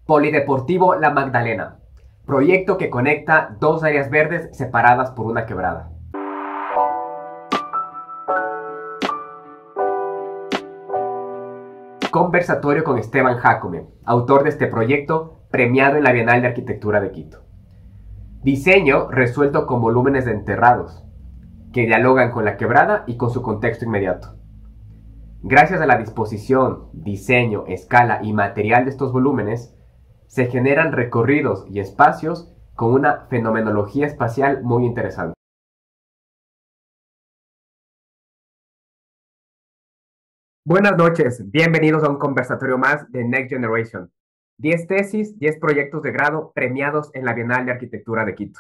Polideportivo La Magdalena, proyecto que conecta dos áreas verdes separadas por una quebrada. Conversatorio con Esteban Jacome, autor de este proyecto, premiado en la Bienal de Arquitectura de Quito. Diseño resuelto con volúmenes enterrados, que dialogan con la quebrada y con su contexto inmediato. Gracias a la disposición, diseño, escala y material de estos volúmenes, se generan recorridos y espacios con una fenomenología espacial muy interesante. Buenas noches, bienvenidos a un conversatorio más de Next Generation. 10 tesis, 10 proyectos de grado premiados en la Bienal de Arquitectura de Quito.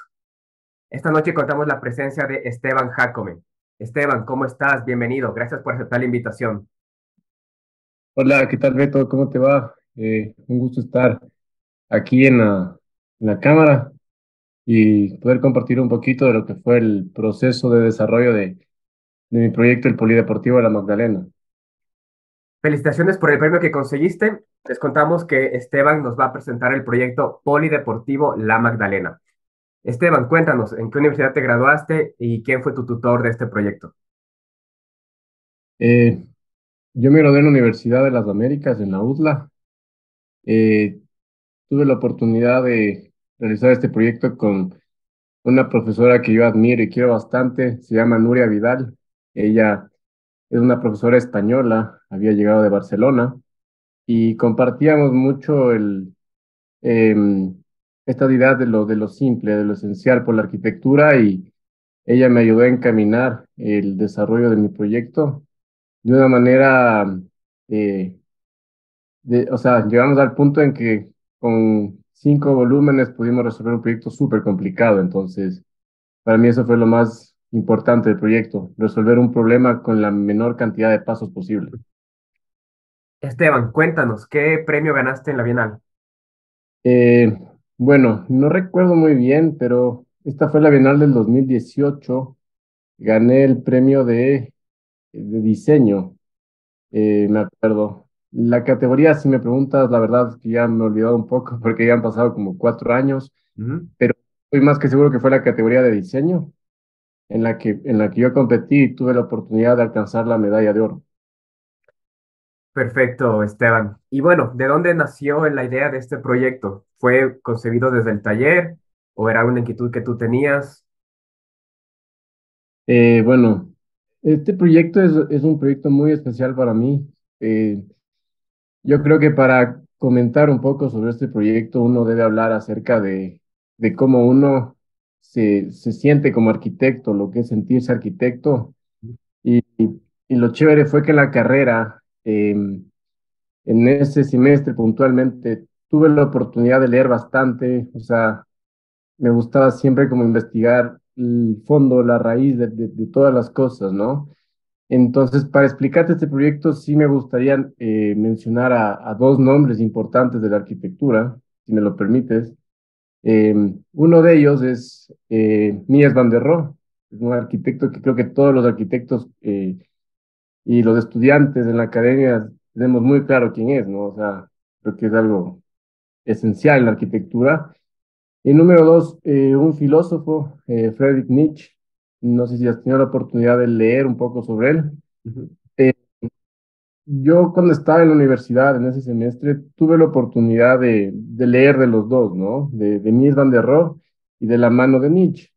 Esta noche contamos la presencia de Esteban Jacome. Esteban, ¿cómo estás? Bienvenido, gracias por aceptar la invitación. Hola, ¿qué tal, Beto? ¿Cómo te va? Un gusto estar aquí en la cámara y poder compartir un poquito de lo que fue el proceso de desarrollo de mi proyecto, el Polideportivo de la Magdalena. Felicitaciones por el premio que conseguiste. Les contamos que Esteban nos va a presentar el proyecto Polideportivo La Magdalena. Esteban, cuéntanos, ¿en qué universidad te graduaste y quién fue tu tutor de este proyecto? Eh, yo me gradué en la Universidad de las Américas, en la UDLA. Eh, tuve la oportunidad de realizar este proyecto con una profesora que yo admiro y quiero bastante, se llama Nuria Vidal. Ella es una profesora española, había llegado de Barcelona y compartíamos mucho em, esta idea de lo simple, de lo esencial por la arquitectura y ella me ayudó a encaminar el desarrollo de mi proyecto de una manera, eh, o sea, llegamos al punto en que con 5 volúmenes pudimos resolver un proyecto súper complicado. Entonces, para mí eso fue lo más importante del proyecto, resolver un problema con la menor cantidad de pasos posible. Esteban, cuéntanos, ¿qué premio ganaste en la Bienal? Eh, bueno, no recuerdo muy bien, pero esta fue la Bienal del 2018. Gané el premio de diseño, me acuerdo. La categoría, si me preguntas, la verdad es que ya me he olvidado un poco porque ya han pasado como 4 años, Ujú. pero estoy más que seguro que fue la categoría de diseño en la que yo competí y tuve la oportunidad de alcanzar la medalla de oro. Perfecto, Esteban. Y bueno, ¿de dónde nació la idea de este proyecto? ¿Fue concebido desde el taller o era una inquietud que tú tenías? Bueno, este proyecto es un proyecto muy especial para mí. Eh, Yo creo que para comentar un poco sobre este proyecto, uno debe hablar acerca de cómo uno se siente como arquitecto, lo que es sentirse arquitecto. Y lo chévere fue que en la carrera, en ese semestre puntualmente, tuve la oportunidad de leer bastante. O sea, me gustaba siempre como investigar el fondo, la raíz de todas las cosas, ¿no? Entonces, para explicarte este proyecto, sí me gustaría mencionar a dos nombres importantes de la arquitectura, si me lo permites. Uno de ellos es Mies van der Rohe, es un arquitecto que creo que todos los arquitectos y los estudiantes en la academia tenemos muy claro quién es, ¿no? O sea, creo que es algo esencial en la arquitectura. Y número dos, un filósofo, Friedrich Nietzsche. No sé si has tenido la oportunidad de leer un poco sobre él. Ujú. Eh, Yo cuando estaba en la universidad, en ese semestre, tuve la oportunidad de leer de los dos, ¿no? De Mies van der Rohe y de la mano de Nietzsche.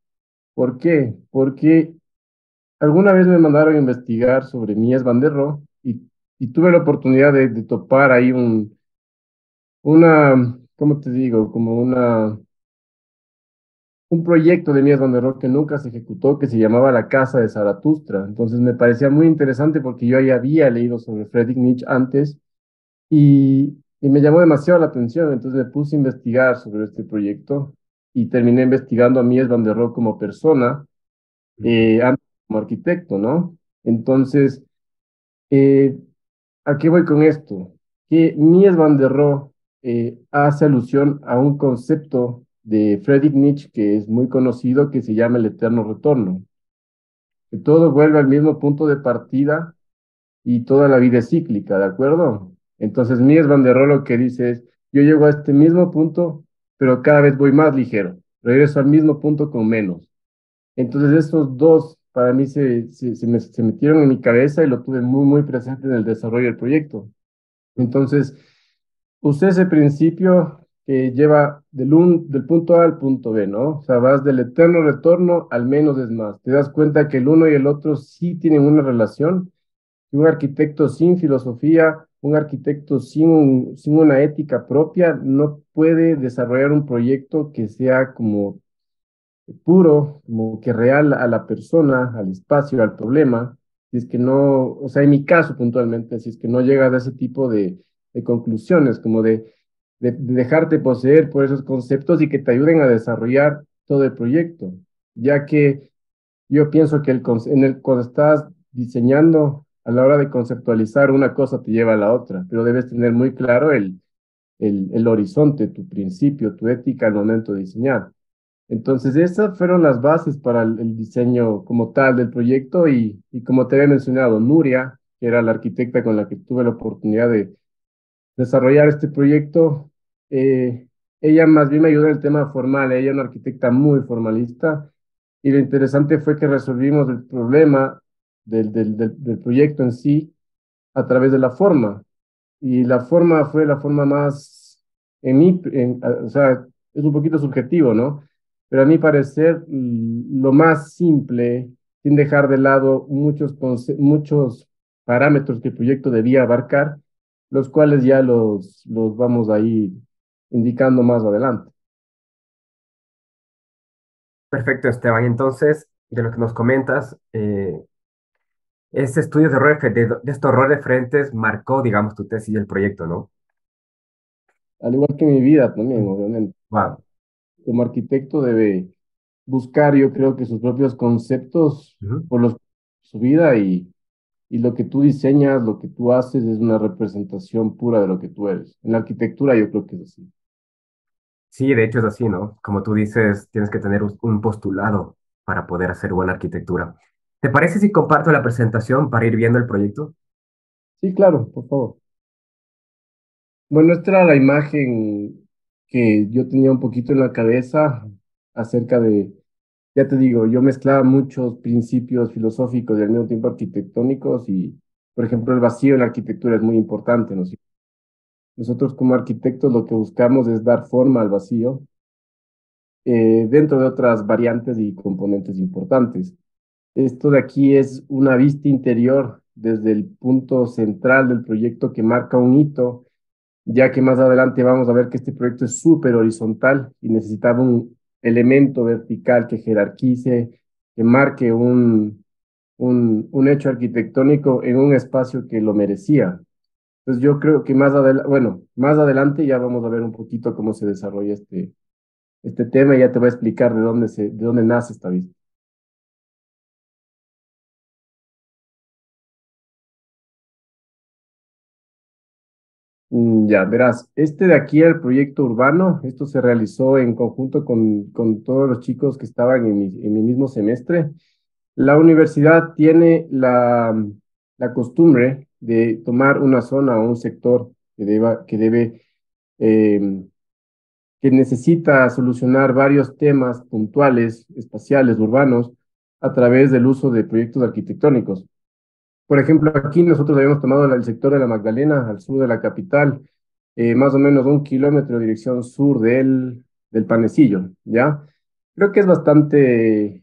¿Por qué? Porque alguna vez me mandaron a investigar sobre Mies van der Rohe y tuve la oportunidad de topar ahí ¿cómo te digo? Como un proyecto de Mies van der Rohe que nunca se ejecutó, que se llamaba La Casa de Zaratustra. Entonces me parecía muy interesante porque yo ya había leído sobre Friedrich Nietzsche antes y me llamó demasiado la atención. Entonces me puse a investigar sobre este proyecto y terminé investigando a Mies van der Rohe como persona, Ujú. antes como arquitecto, ¿no? Entonces, eh, ¿a qué voy con esto? Que Mies van der Rohe hace alusión a un concepto de Friedrich Nietzsche que es muy conocido, que se llama el eterno retorno, que todo vuelve al mismo punto de partida y toda la vida es cíclica, ¿de acuerdo? Entonces, Mies van der Rohe lo que dice es yo llego a este mismo punto, pero cada vez voy más ligero. Regreso al mismo punto con menos. Entonces, estos dos para mí se metieron en mi cabeza y lo tuve muy presente en el desarrollo del proyecto. Entonces, usé ese principio que lleva del punto A al punto B, ¿no? O sea, vas del eterno retorno al menos es más. Te das cuenta que el uno y el otro sí tienen una relación. Y un arquitecto sin filosofía, un arquitecto sin una ética propia, no puede desarrollar un proyecto que sea como puro, como que real a la persona, al espacio, al problema. Si es que no, o sea, en mi caso puntualmente, si es que no llegas a ese tipo de conclusiones, como de dejarte poseer por esos conceptos y que te ayuden a desarrollar todo el proyecto, ya que yo pienso que cuando estás diseñando, a la hora de conceptualizar, una cosa te lleva a la otra, pero debes tener muy claro el horizonte, tu principio, tu ética al momento de diseñar. Entonces, esas fueron las bases para el diseño como tal del proyecto y como te había mencionado, Nuria, que era la arquitecta con la que tuve la oportunidad de desarrollar este proyecto, ella más bien me ayudó en el tema formal, ella es una arquitecta muy formalista y lo interesante fue que resolvimos el problema del proyecto en sí a través de la forma. Y la forma fue la forma más, o sea, es un poquito subjetivo, ¿no? Pero a mi parecer, lo más simple, sin dejar de lado muchos parámetros que el proyecto debía abarcar, los cuales ya los vamos a ir indicando más adelante. Perfecto, Esteban. Entonces, de lo que nos comentas, este estudio de, de estos roles diferentes marcó, digamos, tu tesis y el proyecto, ¿no? Al igual que mi vida también, obviamente. Wow. Como arquitecto debe buscar, yo creo que sus propios conceptos por su vida y lo que tú diseñas, lo que tú haces es una representación pura de lo que tú eres. En la arquitectura yo creo que es así. Sí, de hecho es así, ¿no? Como tú dices, tienes que tener un postulado para poder hacer buena arquitectura. ¿Te parece si comparto la presentación para ir viendo el proyecto? Sí, claro, por favor. Bueno, esta era la imagen que yo tenía un poquito en la cabeza acerca de, ya te digo, yo mezclaba muchos principios filosóficos y al mismo tiempo arquitectónicos y, por ejemplo, el vacío en la arquitectura es muy importante, ¿no? Nosotros como arquitectos lo que buscamos es dar forma al vacío dentro de otras variantes y componentes importantes. Esto de aquí es una vista interior desde el punto central del proyecto que marca un hito, ya que más adelante vamos a ver que este proyecto es súper horizontal y necesitaba un elemento vertical que jerarquice, que marque un hecho arquitectónico en un espacio que lo merecía. Entonces yo creo que más adelante ya vamos a ver un poquito cómo se desarrolla este tema y ya te voy a explicar de dónde nace esta vista. Ya, verás, este de aquí, el proyecto urbano, esto se realizó en conjunto con todos los chicos que estaban en mi mismo semestre. La universidad tiene la costumbre de tomar una zona o un sector eh, que necesita solucionar varios temas puntuales, espaciales, urbanos, a través del uso de proyectos arquitectónicos. Por ejemplo, aquí nosotros habíamos tomado el sector de la Magdalena, al sur de la capital, más o menos 1 kilómetro de dirección sur del Panecillo, ¿ya? Creo que es bastante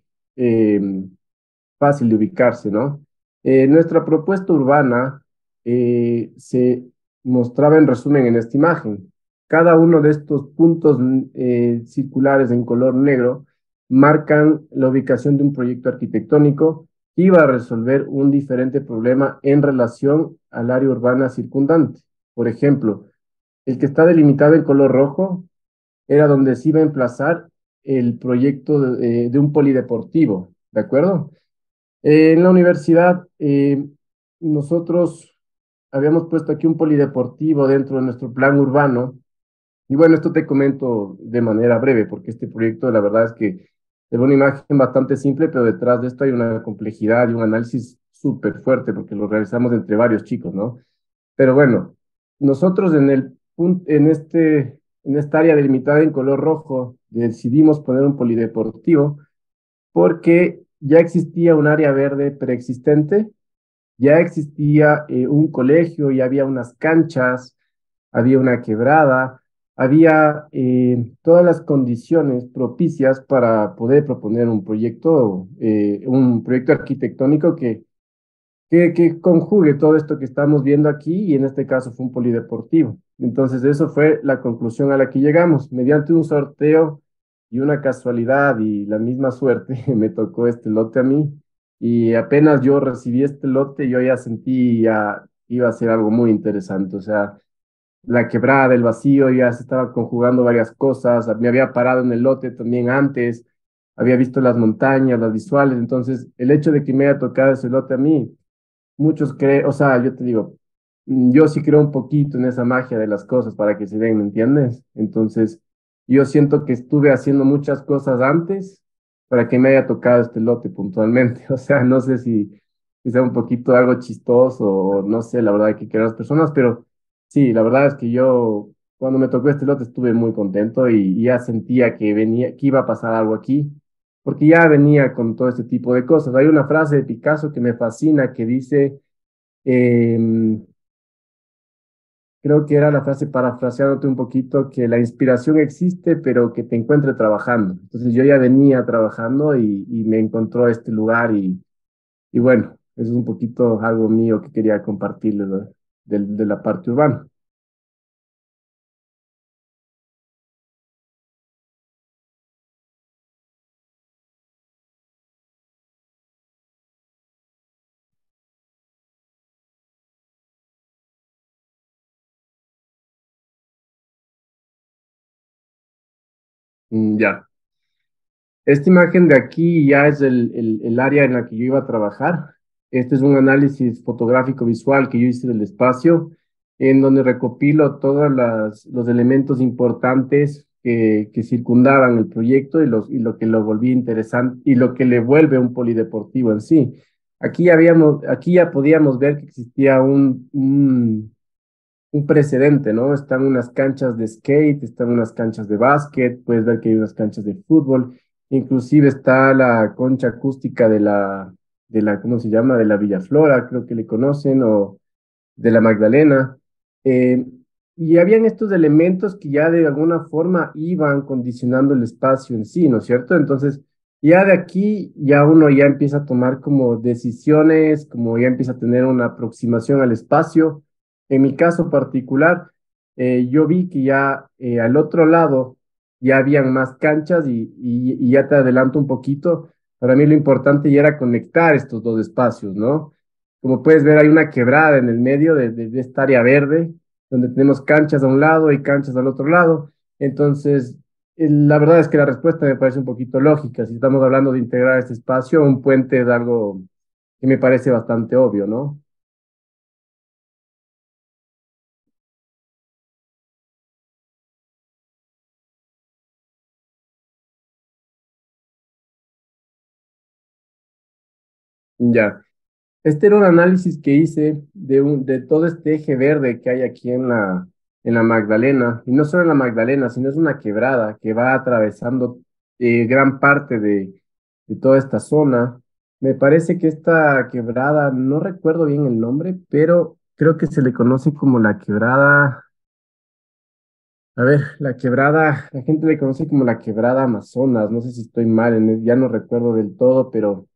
fácil de ubicarse, ¿no? Nuestra propuesta urbana se mostraba en resumen en esta imagen. Cada uno de estos puntos circulares en color negro marcan la ubicación de un proyecto arquitectónico que iba a resolver un diferente problema en relación al área urbana circundante. Por ejemplo, el que está delimitado en color rojo era donde se iba a emplazar el proyecto de un polideportivo, ¿de acuerdo? En la universidad, nosotros habíamos puesto aquí un polideportivo dentro de nuestro plan urbano. Y bueno, esto te comento de manera breve, porque este proyecto, la verdad es que es una imagen bastante simple, pero detrás de esto hay una complejidad y un análisis súper fuerte, porque lo realizamos entre varios chicos, ¿no? Pero bueno, nosotros en esta área delimitada en color rojo, decidimos poner un polideportivo porque ya existía un área verde preexistente, ya existía un colegio, ya había unas canchas, había una quebrada, había todas las condiciones propicias para poder proponer un proyecto arquitectónico que conjugue todo esto que estamos viendo aquí y en este caso fue un polideportivo. Entonces, eso fue la conclusión a la que llegamos. Mediante un sorteo y una casualidad y la misma suerte, me tocó este lote a mí y apenas yo recibí este lote, yo ya sentí ya iba a ser algo muy interesante. O sea, la quebrada, el vacío, ya se estaba conjugando varias cosas. Me había parado en el lote también antes, había visto las montañas, las visuales. Entonces, el hecho de que me haya tocado ese lote a mí muchos creen, o sea, yo te digo, yo sí creo un poquito en esa magia de las cosas para que se den, ¿me entiendes? Entonces, yo siento que estuve haciendo muchas cosas antes para que me haya tocado este lote puntualmente. O sea, no sé si sea un poquito algo chistoso o no sé, la verdad que quiero las personas, pero sí, la verdad es que yo cuando me tocó este lote estuve muy contento y ya sentía que venía, que iba a pasar algo aquí porque ya venía con todo este tipo de cosas. Hay una frase de Picasso que me fascina que dice, em, creo que era la frase parafraseándote un poquito, que la inspiración existe, pero que te encuentre trabajando. Entonces yo ya venía trabajando y me encontró este lugar y bueno, eso es un poquito algo mío que quería compartirles, ¿no? De la parte urbana. Ya. Esta imagen de aquí ya es el área en la que yo iba a trabajar. Este es un análisis fotográfico visual que yo hice del espacio, en donde recopilo todos los elementos importantes que circundaban el proyecto y lo que lo volvía interesante y lo que le vuelve un polideportivo en sí. Aquí ya podíamos ver que existía un precedente, ¿no? Están unas canchas de skate, están unas canchas de básquet, puedes ver que hay unas canchas de fútbol, inclusive está la concha acústica ¿cómo se llama? De la Villaflora, creo que le conocen, o de la Magdalena. Eh, y habían estos elementos que ya de alguna forma iban condicionando el espacio en sí, ¿no es cierto? Entonces, ya de aquí, ya uno ya empieza a tomar como decisiones, como ya empieza a tener una aproximación al espacio. En mi caso particular, yo vi que ya al otro lado ya habían más canchas y ya te adelanto un poquito. Para mí lo importante ya era conectar estos dos espacios, ¿no? Como puedes ver, hay una quebrada en el medio de esta área verde, donde tenemos canchas a un lado y canchas al otro lado. Entonces, la verdad es que la respuesta me parece un poquito lógica. Si estamos hablando de integrar este espacio, un puente es algo que me parece bastante obvio, ¿no? Ya. Este era un análisis que hice de todo este eje verde que hay aquí en la Magdalena, y no solo en la Magdalena, sino es una quebrada que va atravesando gran parte de toda esta zona. Me parece que esta quebrada, no recuerdo bien el nombre, pero creo que se le conoce como la quebrada, a ver, la quebrada, la gente le conoce como la quebrada Amazonas, no sé si estoy mal, ya no recuerdo del todo, pero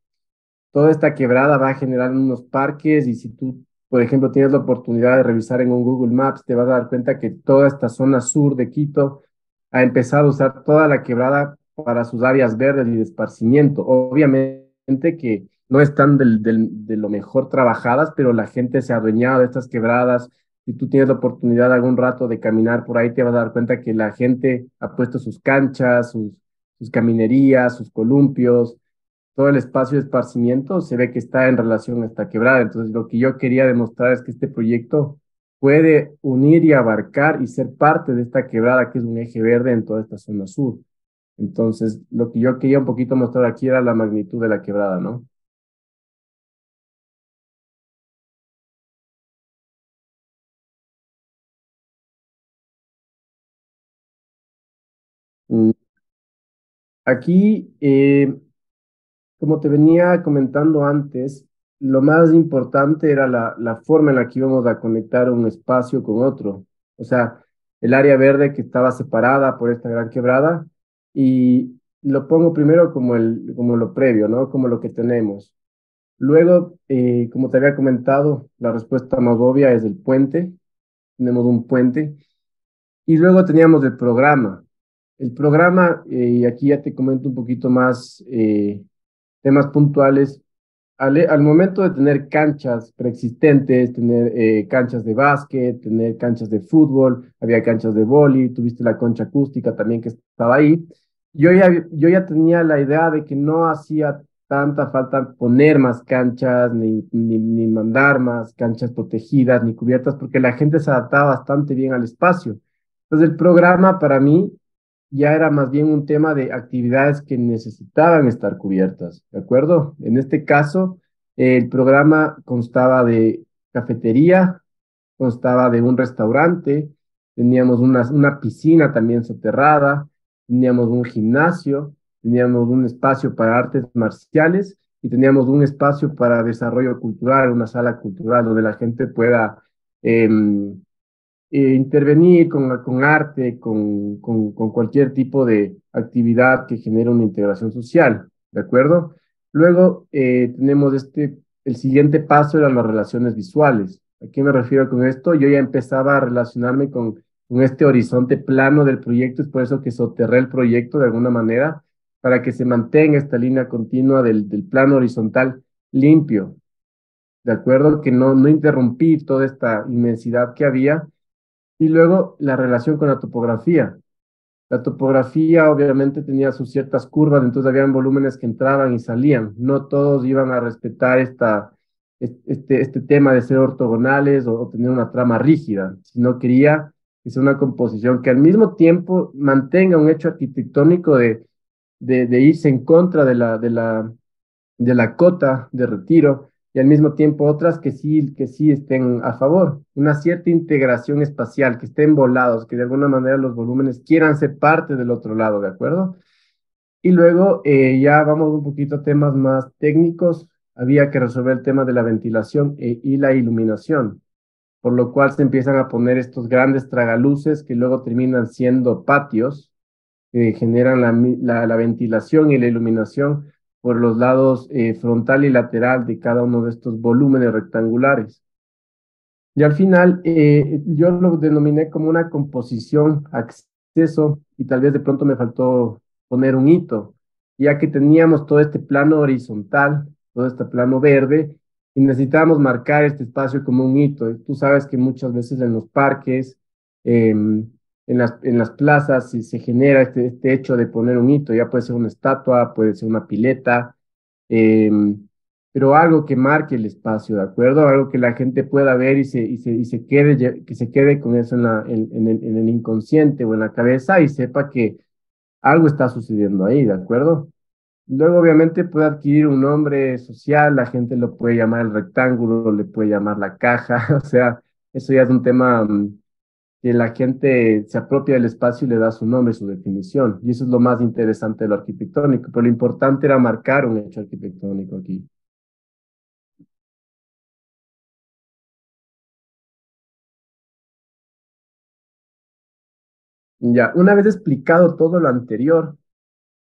toda esta quebrada va a generar unos parques y si tú, por ejemplo, tienes la oportunidad de revisar en un Google Maps, te vas a dar cuenta que toda esta zona sur de Quito ha empezado a usar toda la quebrada para sus áreas verdes y de esparcimiento. Obviamente que no están de lo mejor trabajadas, pero la gente se ha adueñado de estas quebradas. Si tú tienes la oportunidad algún rato de caminar por ahí, te vas a dar cuenta que la gente ha puesto sus canchas, sus caminerías, sus columpios, todo el espacio de esparcimiento se ve que está en relación a esta quebrada. Entonces, lo que yo quería demostrar es que este proyecto puede unir y abarcar y ser parte de esta quebrada que es un eje verde en toda esta zona sur. Entonces, lo que yo quería un poquito mostrar aquí era la magnitud de la quebrada, ¿no? Mm, Aquí, como te venía comentando antes, lo más importante era la forma en la que íbamos a conectar un espacio con otro. O sea, el área verde que estaba separada por esta gran quebrada y lo pongo primero como, como lo previo, ¿no? Como lo que tenemos. Luego, como te había comentado, la respuesta más obvia es el puente. Tenemos un puente. Y luego teníamos el programa. El programa, y aquí ya te comento un poquito más temas puntuales. Al momento de tener canchas preexistentes, tener canchas de básquet, tener canchas de fútbol, había canchas de vóley, tuviste la concha acústica también que estaba ahí. Yo ya tenía la idea de que no hacía tanta falta poner más canchas, ni mandar más canchas protegidas, ni cubiertas, porque la gente se adaptaba bastante bien al espacio. Entonces el programa para mí ya era más bien un tema de actividades que necesitaban estar cubiertas, ¿de acuerdo? En este caso, el programa constaba de cafetería, constaba de un restaurante, teníamos una piscina también soterrada, teníamos un gimnasio, teníamos un espacio para artes marciales y teníamos un espacio para desarrollo cultural, una sala cultural donde la gente pueda em, intervenir con arte, con cualquier tipo de actividad que genere una integración social, ¿de acuerdo? Luego tenemos el siguiente paso eran las relaciones visuales. ¿A qué me refiero con esto? Yo ya empezaba a relacionarme con este horizonte plano del proyecto, es por eso que soterré el proyecto de alguna manera, para que se mantenga esta línea continua del plano horizontal limpio, ¿de acuerdo? Que no interrumpí toda esta inmensidad que había y luego la relación con la topografía. La topografía obviamente tenía sus ciertas curvas, entonces habían volúmenes que entraban y salían. No todos iban a respetar este tema de ser ortogonales o tener una trama rígida, sino quería que sea una composición que al mismo tiempo mantenga un hecho arquitectónico de irse en contra de la cota de retiro y al mismo tiempo otras que sí estén a favor. Una cierta integración espacial, que estén volados, que de alguna manera los volúmenes quieran ser parte del otro lado, ¿de acuerdo? Y luego ya vamos un poquito a temas más técnicos. Había que resolver el tema de la ventilación y la iluminación, por lo cual se empiezan a poner estos grandes tragaluces que luego terminan siendo patios que generan la ventilación y la iluminación por los lados frontal y lateral de cada uno de estos volúmenes rectangulares. Y al final, yo lo denominé como una composición, acceso, y tal vez de pronto me faltó poner un hito, ya que teníamos todo este plano horizontal, todo este plano verde, y necesitábamos marcar este espacio como un hito. Tú sabes que muchas veces en los parques, en las plazas, se genera este hecho de poner un hito, ya puede ser una estatua, puede ser una pileta, pero algo que marque el espacio, ¿de acuerdo? Algo que la gente pueda ver y se quede, que se quede con eso en el inconsciente o en la cabeza y sepa que algo está sucediendo ahí, ¿de acuerdo? Luego, obviamente, puede adquirir un nombre social, la gente lo puede llamar el rectángulo, le puede llamar la caja, o sea, eso ya es un tema que la gente se apropia del espacio y le da su nombre, su definición, y eso es lo más interesante de lo arquitectónico, pero lo importante era marcar un hecho arquitectónico aquí. Ya, una vez explicado todo lo anterior,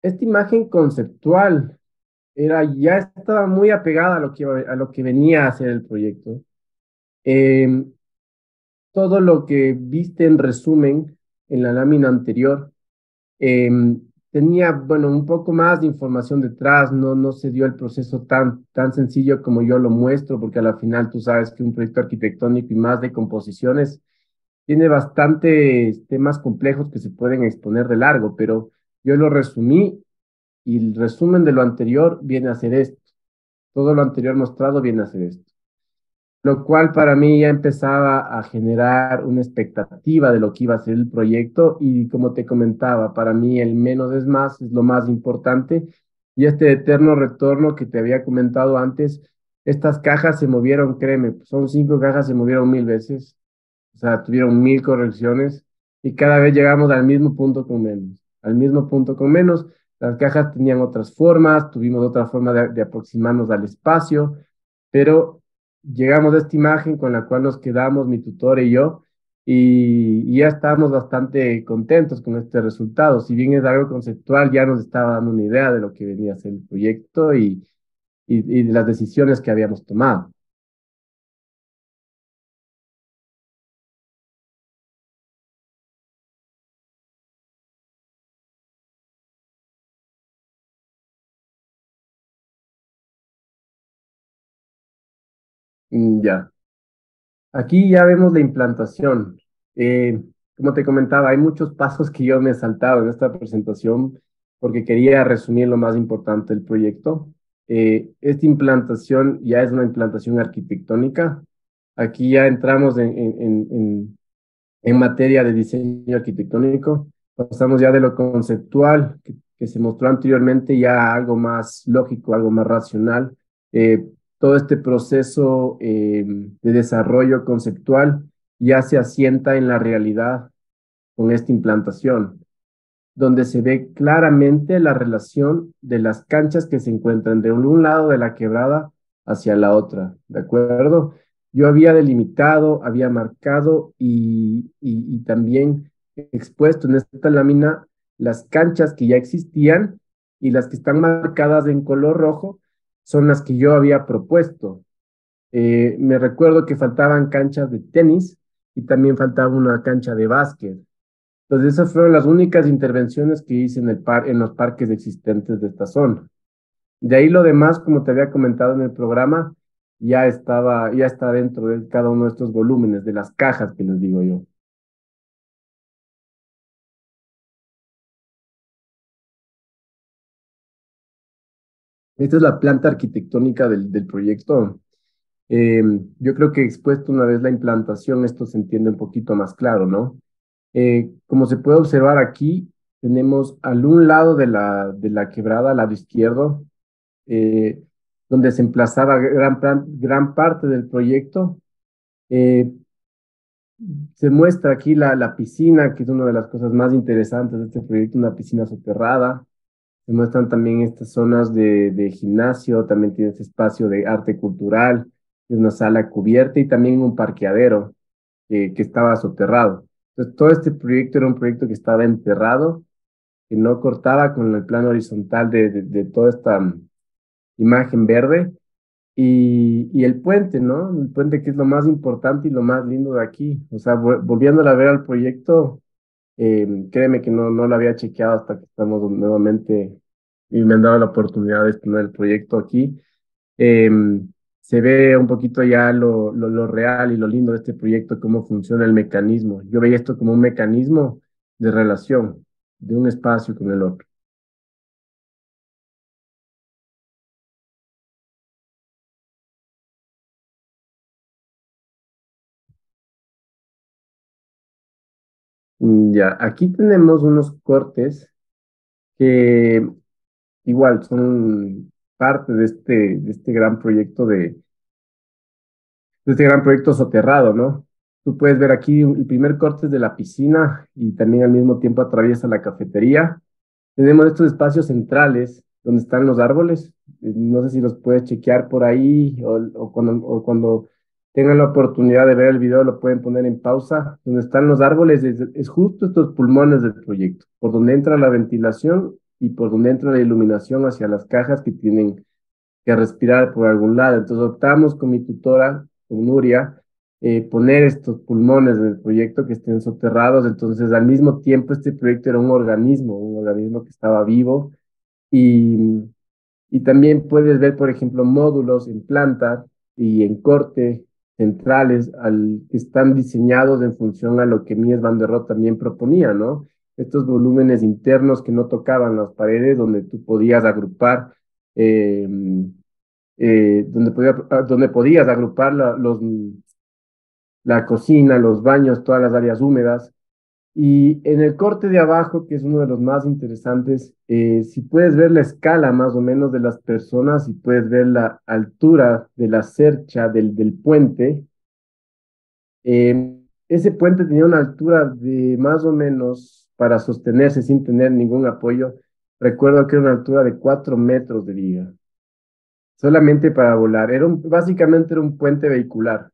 esta imagen conceptual ya estaba muy apegada a lo que venía a ser el proyecto. Em, Todo lo que viste en resumen en la lámina anterior tenía, bueno, un poco más de información detrás, no se dio el proceso tan sencillo como yo lo muestro, porque a la final tú sabes que un proyecto arquitectónico y más de composiciones tiene bastantes temas complejos que se pueden exponer de largo, pero yo lo resumí y el resumen de lo anterior viene a ser esto. Todo lo anterior mostrado viene a ser esto. Lo cual para mí ya empezaba a generar una expectativa de lo que iba a ser el proyecto y como te comentaba, para mí el menos es más es lo más importante y este eterno retorno que te había comentado antes, estas cajas se movieron, créeme, son 5 cajas, se movieron 1000 veces, o sea, tuvieron 1000 correcciones y cada vez llegamos al mismo punto con menos, al mismo punto con menos. Las cajas tenían otras formas, tuvimos otra forma de aproximarnos al espacio, pero llegamos a esta imagen con la cual nos quedamos, mi tutor y yo, y ya estábamos bastante contentos con este resultado. Si bien es algo conceptual, ya nos estaba dando una idea de lo que venía a ser el proyecto y de las decisiones que habíamos tomado. Ya. Aquí ya vemos la implantación. Eh, Como te comentaba, hay muchos pasos que yo me he saltado en esta presentación porque quería resumir lo más importante del proyecto. Esta implantación ya es una implantación arquitectónica. Aquí ya entramos en materia de diseño arquitectónico. Pasamos ya de lo conceptual que se mostró anteriormente ya a algo más lógico, algo más racional. Todo este proceso de desarrollo conceptual ya se asienta en la realidad con esta implantación, donde se ve claramente la relación de las canchas que se encuentran de un lado de la quebrada hacia la otra, ¿de acuerdo? Yo había delimitado, había marcado y también expuesto en esta lámina las canchas que ya existían y las que están marcadas en color rojo son las que yo había propuesto. Me recuerdo que faltaban canchas de tenis y también faltaba una cancha de básquet. Entonces, esas fueron las únicas intervenciones que hice en los parques existentes de esta zona. De ahí lo demás, como te había comentado en el programa, ya está dentro de cada uno de estos volúmenes, de las cajas que les digo yo. Esta es la planta arquitectónica del proyecto. Eh, yo creo que expuesto una vez la implantación, esto se entiende un poquito más claro, ¿no? Como se puede observar aquí, tenemos al un lado de la quebrada, al lado izquierdo, eh, donde se emplazaba gran parte del proyecto. Eh, Se muestra aquí la piscina, que es una de las cosas más interesantes de este proyecto, una piscina soterrada. Se muestran también estas zonas de gimnasio, también tiene este espacio de arte cultural, es una sala cubierta y también un parqueadero que estaba soterrado. Entonces, todo este proyecto era un proyecto que estaba enterrado, que no cortaba con el plano horizontal de toda esta imagen verde. Y el puente, ¿no? El puente que es lo más importante y lo más lindo de aquí. O sea, volviéndola a ver al proyecto, créeme que no lo había chequeado hasta que estamos nuevamente y me han dado la oportunidad de exponer el proyecto aquí. Se ve un poquito ya lo real y lo lindo de este proyecto, cómo funciona el mecanismo. Yo veía esto como un mecanismo de relación de un espacio con el otro. Ya, aquí tenemos unos cortes que igual son parte de este gran proyecto de este gran proyecto soterrado, ¿no? Tú puedes ver aquí el primer corte es de la piscina y también al mismo tiempo atraviesa la cafetería. Tenemos estos espacios centrales donde están los árboles. No sé si los puedes chequear por ahí o cuando tengan la oportunidad de ver el video lo pueden poner en pausa. Donde están los árboles es justo estos pulmones del proyecto, por donde entra la ventilación y por donde entra la iluminación hacia las cajas que tienen que respirar por algún lado. Entonces optamos con mi tutora, con Nuria, poner estos pulmones del proyecto que estén soterrados. Entonces, al mismo tiempo, este proyecto era un organismo que estaba vivo y, y también puedes ver, por ejemplo, módulos en planta y en corte centrales que están diseñados en función a lo que Mies van der Rohe también proponía, ¿no? Estos volúmenes internos que no tocaban las paredes, donde tú podías agrupar eh, donde podías agrupar la cocina, los baños, todas las áreas húmedas. Y en el corte de abajo, que es uno de los más interesantes, si puedes ver la escala más o menos de las personas y puedes ver la altura de la cercha del puente, ese puente tenía una altura de más o menos para sostenerse sin tener ningún apoyo. Recuerdo que era una altura de 4 metros de viga, solamente para volar. Básicamente era un puente vehicular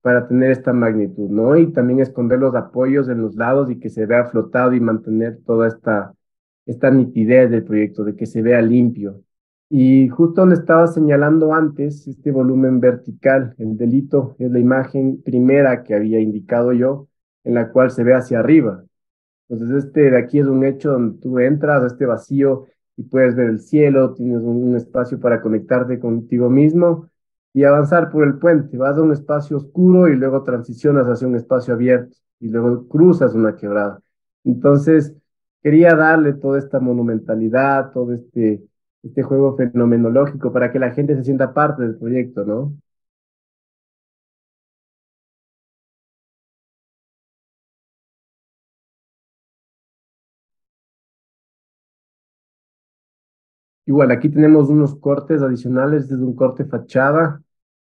para tener esta magnitud, ¿no? Y también esconder los apoyos en los lados y que se vea flotado y mantener toda esta nitidez del proyecto, de que se vea limpio. Y justo donde estaba señalando antes, este volumen vertical, el delito, es la imagen primera que había indicado yo, en la cual se ve hacia arriba. Entonces, este de aquí es un hecho donde tú entras a este vacío y puedes ver el cielo, tienes un espacio para conectarte contigo mismo y avanzar por el puente. Vas a un espacio oscuro y luego transicionas hacia un espacio abierto y luego cruzas una quebrada. Entonces, quería darle toda esta monumentalidad, todo este juego fenomenológico para que la gente se sienta parte del proyecto, ¿no? Igual, aquí tenemos unos cortes adicionales, este es un corte fachada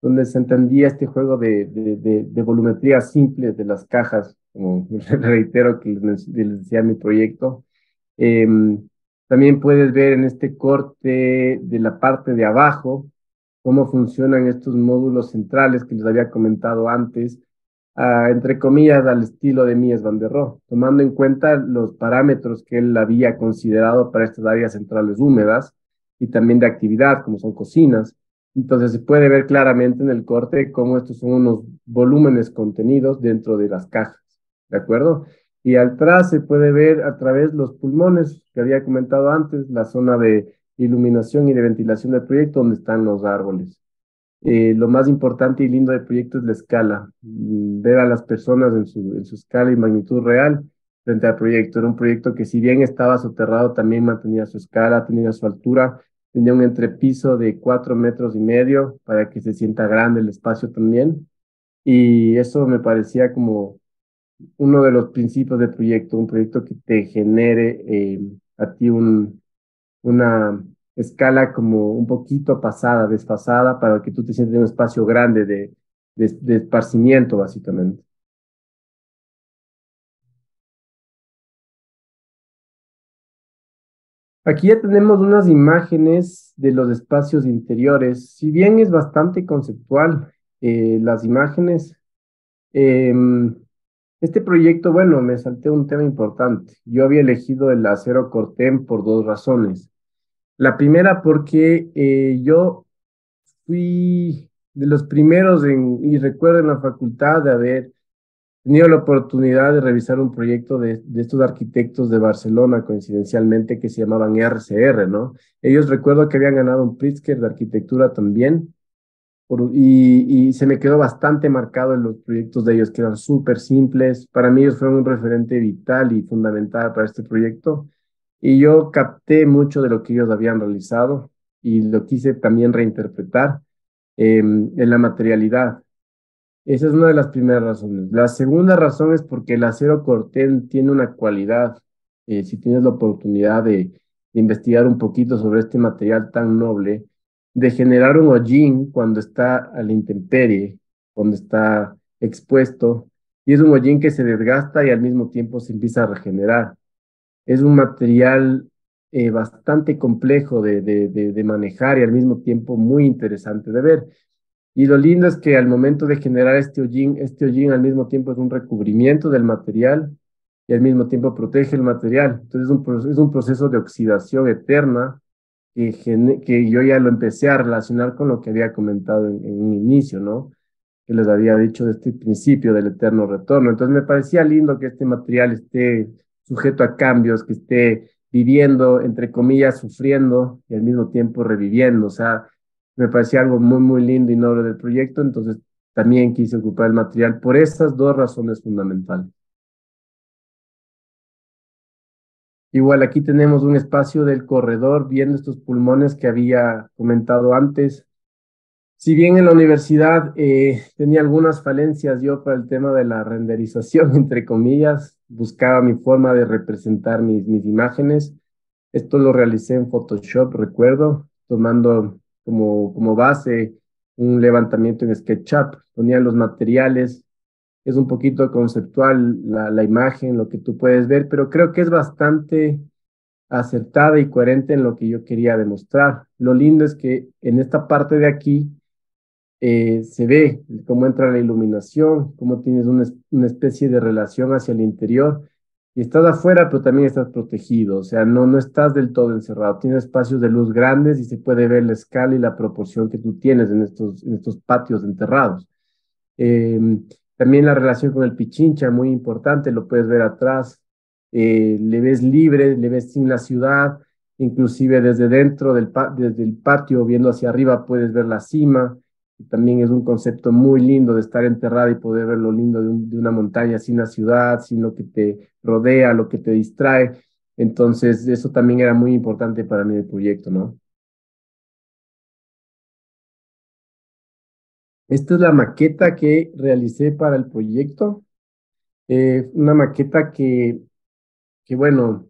donde se entendía este juego de volumetría simple de las cajas, como reitero que les decía mi proyecto. También puedes ver en este corte de la parte de abajo cómo funcionan estos módulos centrales que les había comentado antes, entre comillas, al estilo de Mies van der Rohe, tomando en cuenta los parámetros que él había considerado para estas áreas centrales húmedas y también de actividad, como son cocinas. Entonces se puede ver claramente en el corte cómo estos son unos volúmenes contenidos dentro de las cajas, ¿de acuerdo? Y atrás se puede ver a través los pulmones que había comentado antes, la zona de iluminación y de ventilación del proyecto donde están los árboles. Lo más importante y lindo del proyecto es la escala, ver a las personas en su escala y magnitud real frente al proyecto. Era un proyecto que si bien estaba soterrado, también mantenía su escala, tenía su altura, tenía un entrepiso de 4 metros y medio para que se sienta grande el espacio también. Y eso me parecía como uno de los principios del proyecto, un proyecto que te genere a ti una escala como un poquito pasada, desfasada, para que tú te sientas en un espacio grande de esparcimiento, básicamente. Aquí ya tenemos unas imágenes de los espacios interiores. Si bien es bastante conceptual, las imágenes, em, este proyecto, bueno, me salté un tema importante. Yo había elegido el acero corten por dos razones. La primera porque yo fui de los primeros y recuerdo en la facultad de haber tenido la oportunidad de revisar un proyecto de estos arquitectos de Barcelona, coincidencialmente, que se llamaban RCR, ¿no? Ellos recuerdo que habían ganado un Pritzker de arquitectura también, y se me quedó bastante marcado en los proyectos de ellos, que eran súper simples. Para mí ellos fueron un referente vital y fundamental para este proyecto. Y yo capté mucho de lo que ellos habían realizado y lo quise también reinterpretar en la materialidad. Esa es una de las primeras razones. La segunda razón es porque el acero corten tiene una cualidad. Si tienes la oportunidad de investigar un poquito sobre este material tan noble, de generar un hollín cuando está a la intemperie, cuando está expuesto, y es un hollín que se desgasta y al mismo tiempo se empieza a regenerar. Es un material bastante complejo de manejar y al mismo tiempo muy interesante de ver. Y lo lindo es que al momento de generar este hollín al mismo tiempo es un recubrimiento del material y al mismo tiempo protege el material. Entonces es un proceso de oxidación eterna que yo ya lo empecé a relacionar con lo que había comentado en un inicio, ¿no? Que les había dicho de este principio del eterno retorno. Entonces me parecía lindo que este material esté sujeto a cambios, que esté viviendo, entre comillas, sufriendo y al mismo tiempo reviviendo. O sea, me parecía algo muy, muy lindo y noble del proyecto. Entonces también quise ocupar el material por esas dos razones fundamentales. Igual aquí tenemos un espacio del corredor, viendo estos pulmones que había comentado antes. Si bien en la universidad tenía algunas falencias yo para el tema de la renderización, entre comillas, buscaba mi forma de representar mis imágenes. Esto lo realicé en Photoshop, recuerdo, tomando como base un levantamiento en SketchUp. Ponía los materiales es un poquito conceptual la imagen, lo que tú puedes ver, pero creo que es bastante acertada y coherente en lo que yo quería demostrar. Lo lindo es que en esta parte de aquí se ve cómo entra la iluminación, cómo tienes una especie de relación hacia el interior. Y estás afuera, pero también estás protegido, o sea, no estás del todo encerrado. Tienes espacios de luz grandes y se puede ver la escala y la proporción que tú tienes en estos patios enterrados. Eh, También la relación con el Pichincha, muy importante, lo puedes ver atrás. Le ves libre, le ves sin la ciudad, inclusive desde dentro desde el patio, viendo hacia arriba, puedes ver la cima. Y también es un concepto muy lindo de estar enterrado y poder ver lo lindo de una montaña sin la ciudad, sin lo que te rodea, lo que te distrae. Entonces, eso también era muy importante para mí el proyecto, ¿no? Esta es la maqueta que realicé para el proyecto. Una maqueta bueno,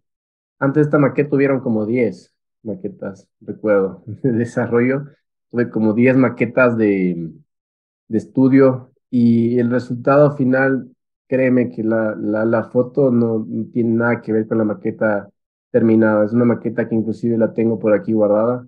antes de esta maqueta tuvieron como 10 maquetas, recuerdo, de desarrollo. Tuve como 10 maquetas de estudio y el resultado final, créeme que la foto no tiene nada que ver con la maqueta terminada. Es una maqueta que inclusive la tengo por aquí guardada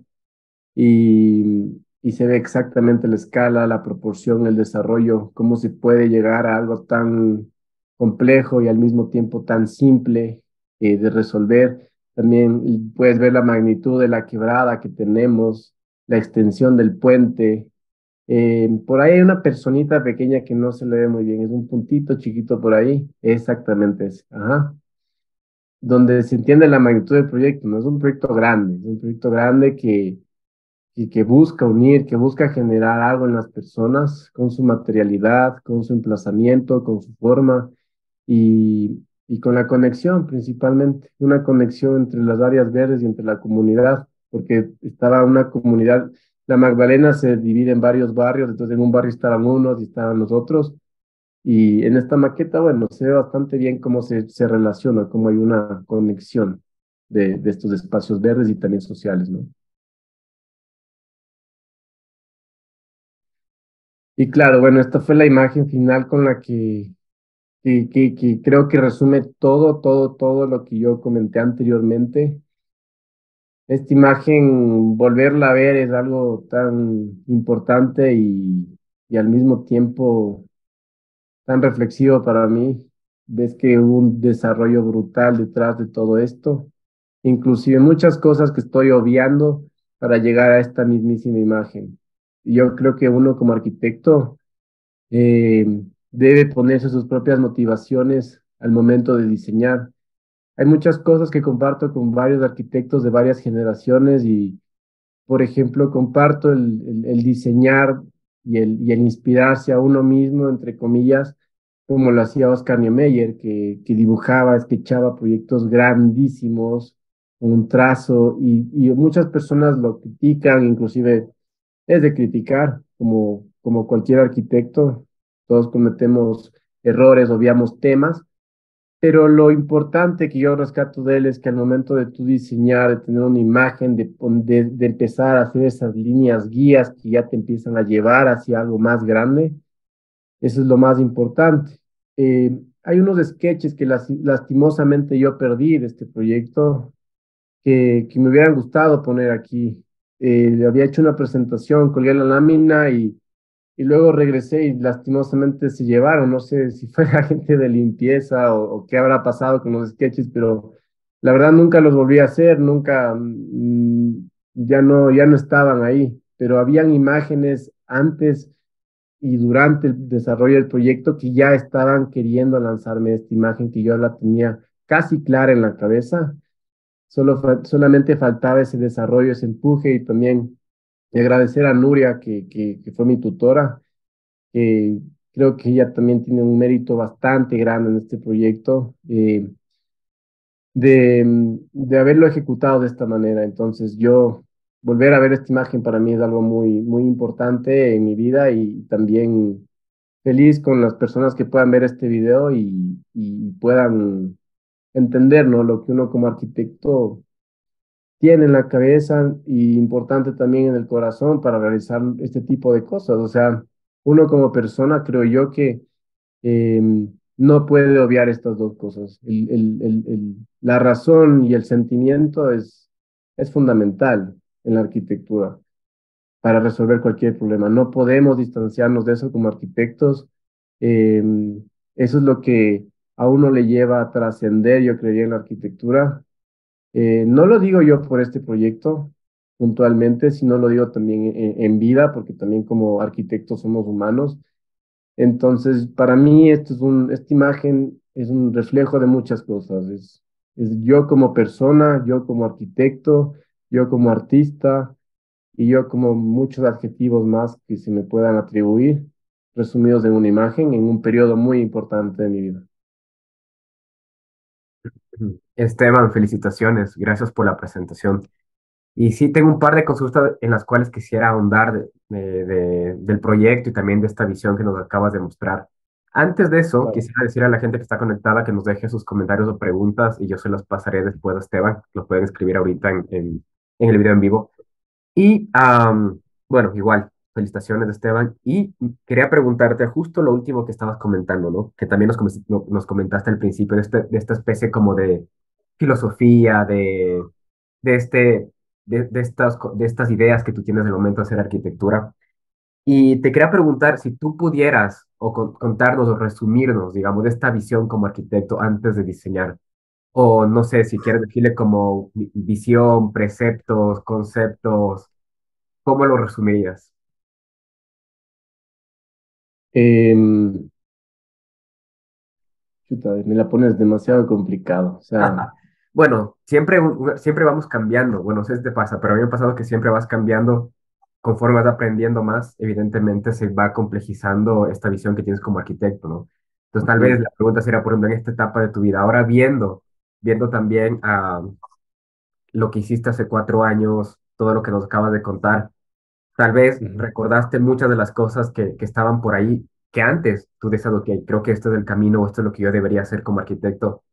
y se ve exactamente la escala, la proporción, el desarrollo, cómo se puede llegar a algo tan complejo y al mismo tiempo tan simple de resolver. También puedes ver la magnitud de la quebrada que tenemos, la extensión del puente. Por ahí hay una personita pequeña que no se le ve muy bien, es un puntito chiquito por ahí, exactamente ese. Ajá. Donde se entiende la magnitud del proyecto, no es un proyecto grande, es un proyecto grande que busca unir, que busca generar algo en las personas con su materialidad, con su emplazamiento, con su forma y con la conexión principalmente, una conexión entre las áreas verdes y entre la comunidad, porque estaba una comunidad, la Magdalena se divide en varios barrios, entonces en un barrio estaban unos y estaban los otros. Y en esta maqueta, bueno, se ve bastante bien cómo se relaciona, cómo hay una conexión de estos espacios verdes y también sociales, ¿no? Y claro, bueno, esta fue la imagen final con la que creo que resume todo lo que yo comenté anteriormente. Esta imagen, volverla a ver es algo tan importante y al mismo tiempo tan reflexivo para mí. Ves que hubo un desarrollo brutal detrás de todo esto, inclusive muchas cosas que estoy obviando para llegar a esta mismísima imagen. Y yo creo que uno como arquitecto eh, debe ponerse sus propias motivaciones al momento de diseñar. Hay muchas cosas que comparto con varios arquitectos de varias generaciones y, por ejemplo, comparto el diseñar y el inspirarse a uno mismo, entre comillas, como lo hacía Oscar Niemeyer, que dibujaba, sketchaba proyectos grandísimos, con un trazo, y muchas personas lo critican, inclusive es de criticar, como cualquier arquitecto, todos cometemos errores, obviamos temas, pero lo importante que yo rescato de él es que al momento de tú diseñar, de tener una imagen, de empezar a hacer esas líneas guías que ya te empiezan a llevar hacia algo más grande, eso es lo más importante. Hay unos sketches que lastimosamente yo perdí de este proyecto que me hubieran gustado poner aquí. Había hecho una presentación, colgué la lámina y luego regresé y lastimosamente se llevaron. No sé si fue la gente de limpieza o qué habrá pasado con los sketches, pero la verdad nunca los volví a hacer, nunca, ya no estaban ahí, pero habían imágenes antes y durante el desarrollo del proyecto que ya estaban queriendo lanzarme esta imagen que yo la tenía casi clara en la cabeza. Solamente faltaba ese desarrollo, ese empuje y también agradecer a Nuria, que fue mi tutora, que creo que ella también tiene un mérito bastante grande en este proyecto, de haberlo ejecutado de esta manera. Entonces volver a ver esta imagen para mí es algo muy importante en mi vida y también feliz con las personas que puedan ver este video y puedan entender, ¿no? Lo que uno como arquitecto tiene en la cabeza y importante también en el corazón para realizar este tipo de cosas. O sea, uno como persona creo yo que no puede obviar estas dos cosas. La razón y el sentimiento es fundamental en la arquitectura para resolver cualquier problema. No podemos distanciarnos de eso como arquitectos. Eh, Eso es lo que a uno le lleva a trascender, yo creería, en la arquitectura. No lo digo yo por este proyecto puntualmente, sino lo digo también en vida, porque también como arquitectos somos humanos. Entonces, para mí, esta imagen es un reflejo de muchas cosas. Es yo como persona, yo como arquitecto, yo como artista y yo como muchos adjetivos más que se me puedan atribuir, resumidos en una imagen, en un periodo muy importante de mi vida. Esteban, felicitaciones, gracias por la presentación. Y sí, tengo un par de consultas en las cuales quisiera ahondar del proyecto y también de esta visión que nos acabas de mostrar. Antes de eso, Claro. quisiera decir a la gente que está conectada que nos deje sus comentarios o preguntas y yo se las pasaré después a Esteban. Lo pueden escribir ahorita en el video en vivo. Y bueno, igual, felicitaciones, Esteban. Y quería preguntarte justo lo último que estabas comentando, ¿no? Que también nos comentaste al principio de esta especie como de filosofía, de, este, de estas ideas que tú tienes del momento de hacer arquitectura. Y te quería preguntar si tú pudieras o contarnos o resumirnos, digamos, de esta visión como arquitecto antes de diseñar. O no sé si quieres decirle como visión, preceptos, conceptos. ¿Cómo lo resumirías? Em, Chuta, me la pones demasiado complicado. O sea, Bueno, siempre vamos cambiando. Bueno, no sé si te pasa, pero a mí me ha pasado que siempre vas cambiando conforme vas aprendiendo más. Evidentemente se va complejizando esta visión que tienes como arquitecto, ¿no? Entonces, tal vez ujú, la pregunta sería, por ejemplo, en esta etapa de tu vida, ahora viendo también lo que hiciste hace 4 años, todo lo que nos acabas de contar. Tal vez ujú. recordaste muchas de las cosas que estaban por ahí, que antes tú decías, ok, creo que este es el camino o esto es lo que yo debería hacer como arquitecto.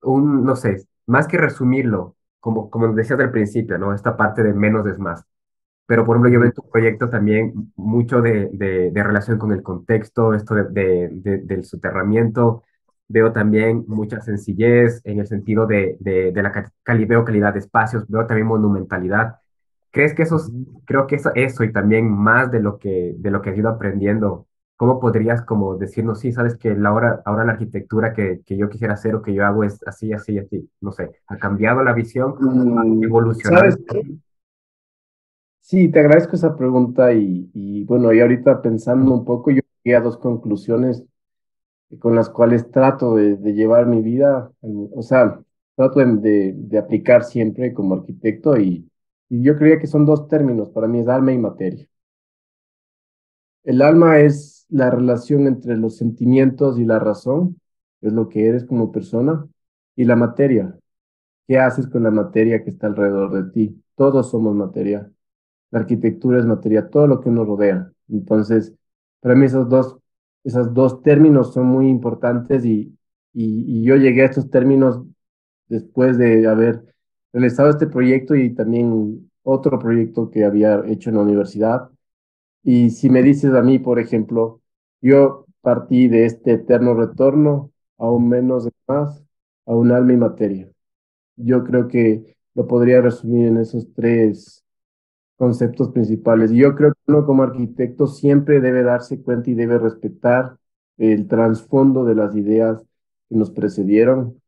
No sé, más que resumirlo, como decías al principio, ¿no? Esta parte de menos es más. Pero, por ejemplo, yo veo Ujú, en tu proyecto también mucho de relación con el contexto, esto del soterramiento. Veo también mucha sencillez en el sentido de la veo calidad de espacios, veo también monumentalidad. ¿Crees que ujú. creo que eso y también más de lo que has ido aprendiendo, cómo podrías como decirnos, sí, sabes que ahora la arquitectura que yo quisiera hacer o que yo hago es así, así, así, no sé, ha cambiado la visión, ha evolucionado? ¿Sabes qué? Sí, te agradezco esa pregunta y bueno, y ahorita pensando un poco, yo llegué a dos conclusiones con las cuales trato de llevar mi vida, o sea, trato de aplicar siempre como arquitecto y yo creía que son dos términos, para mí es alma y materia. El alma es la relación entre los sentimientos y la razón, es lo que eres como persona, y la materia, ¿qué haces con la materia que está alrededor de ti? Todos somos materia. La arquitectura es materia, todo lo que nos rodea. Entonces, para mí esos dos términos son muy importantes y yo llegué a estos términos después de haber realizado este proyecto y también otro proyecto que había hecho en la universidad. Y si me dices a mí, por ejemplo, yo partí de este eterno retorno a un menos de más, a un alma y materia. Yo creo que lo podría resumir en esos tres conceptos principales. Y yo creo que uno como arquitecto siempre debe darse cuenta y debe respetar el trasfondo de las ideas que nos precedieron.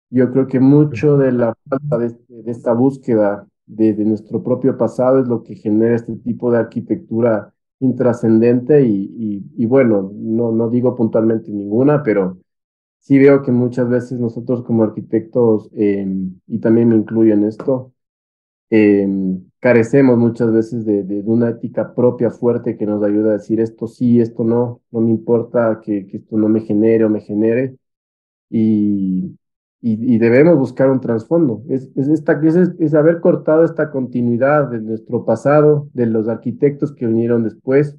Yo creo que mucho de la falta de esta búsqueda de nuestro propio pasado es lo que genera este tipo de arquitectura intrascendente y bueno, no digo puntualmente ninguna, pero sí veo que muchas veces nosotros como arquitectos, y también me incluyo en esto, carecemos muchas veces de una ética propia fuerte que nos ayuda a decir esto sí, esto no, no me importa que esto no me genere o me genere y, y debemos buscar un trasfondo. Es haber cortado esta continuidad de nuestro pasado, de los arquitectos que vinieron después.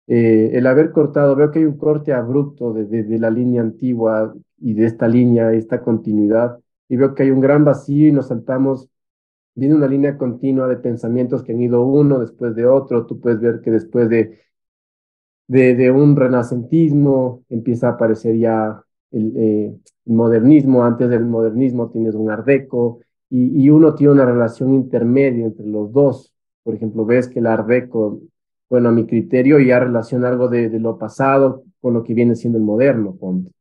El haber cortado, veo que hay un corte abrupto de la línea antigua y de esta línea, esta continuidad, y veo que hay un gran vacío y nos saltamos. Viene una línea continua de pensamientos que han ido uno después de otro. Tú puedes ver que después de de un renacentismo, empieza a aparecer ya el modernismo, antes del modernismo tienes un art deco, y uno tiene una relación intermedia entre los dos. Por ejemplo, ves que el art deco, bueno, a mi criterio, ya relaciona algo de lo pasado con lo que viene siendo el moderno, ponte.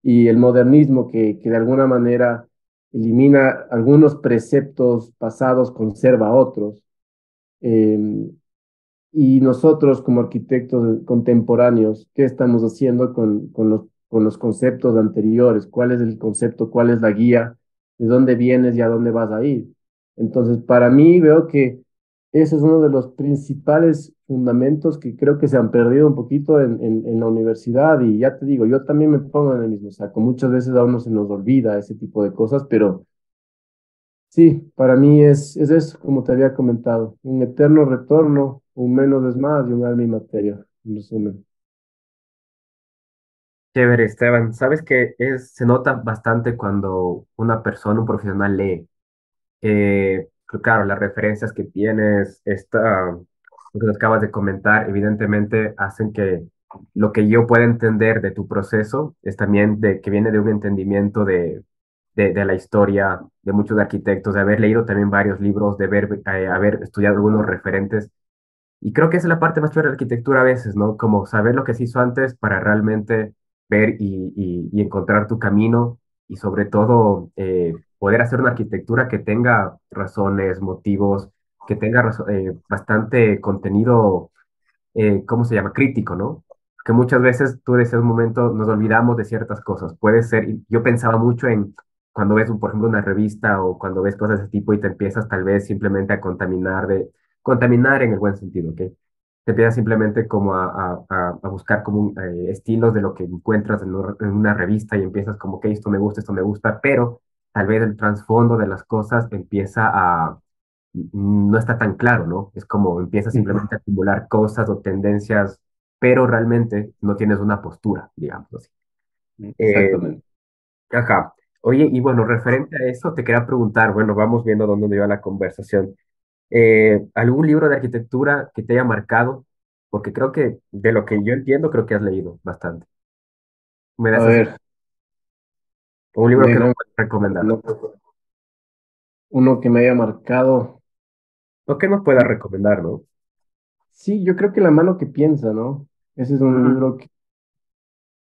Y el modernismo que de alguna manera elimina algunos preceptos pasados, conserva otros. Eh, y nosotros como arquitectos contemporáneos, ¿qué estamos haciendo con los conceptos anteriores? ¿Cuál es el concepto? ¿Cuál es la guía? ¿De dónde vienes y a dónde vas a ir? Entonces, para mí veo que ese es uno de los principales fundamentos que creo que se han perdido un poquito en la universidad. Y ya te digo, yo también me pongo en el mismo saco. Muchas veces a uno se nos olvida ese tipo de cosas, pero sí, para mí es eso, como te había comentado, un eterno retorno, un menos es más y un alma y materia, en resumen. Chévere, Esteban. Sabes que se nota bastante cuando una persona, un profesional lee. Claro, las referencias que tienes, lo que nos acabas de comentar, evidentemente hacen que lo que yo pueda entender de tu proceso es también de que viene de un entendimiento de la historia de muchos arquitectos, de haber leído también varios libros, haber estudiado algunos referentes. Y creo que esa es la parte más chévere de la arquitectura a veces, ¿no? Como saber lo que se hizo antes para realmente ver y encontrar tu camino y sobre todo poder hacer una arquitectura que tenga razones, motivos, que tenga bastante contenido, ¿cómo se llama? Crítico, ¿no? Que muchas veces tú decías un momento nos olvidamos de ciertas cosas. Puede ser, y yo pensaba mucho en cuando ves, por ejemplo, una revista o cuando ves cosas de ese tipo y te empiezas tal vez simplemente a contaminar en el buen sentido, ¿ok? Te empiezas simplemente como a buscar como estilos de lo que encuentras en una revista y empiezas como que esto me gusta, pero tal vez el trasfondo de las cosas empieza no está tan claro, ¿no? Es como empiezas Ujú. simplemente a acumular cosas o tendencias, pero realmente no tienes una postura, digamos así. Eh, Exactamente. ajá. Oye, y bueno, referente a eso, te quería preguntar, bueno, vamos viendo dónde nos lleva la conversación. ¿Algún libro de arquitectura que te haya marcado? Porque creo que, de lo que yo entiendo, creo que has leído bastante. ¿Me A das así? ver, Un libro que nos déjame, puedes recomendar. uno, uno que me haya marcado. ¿O qué nos pueda recomendar, no? Sí, yo creo que La mano que piensa, ¿no? Ese es un Mm, libro que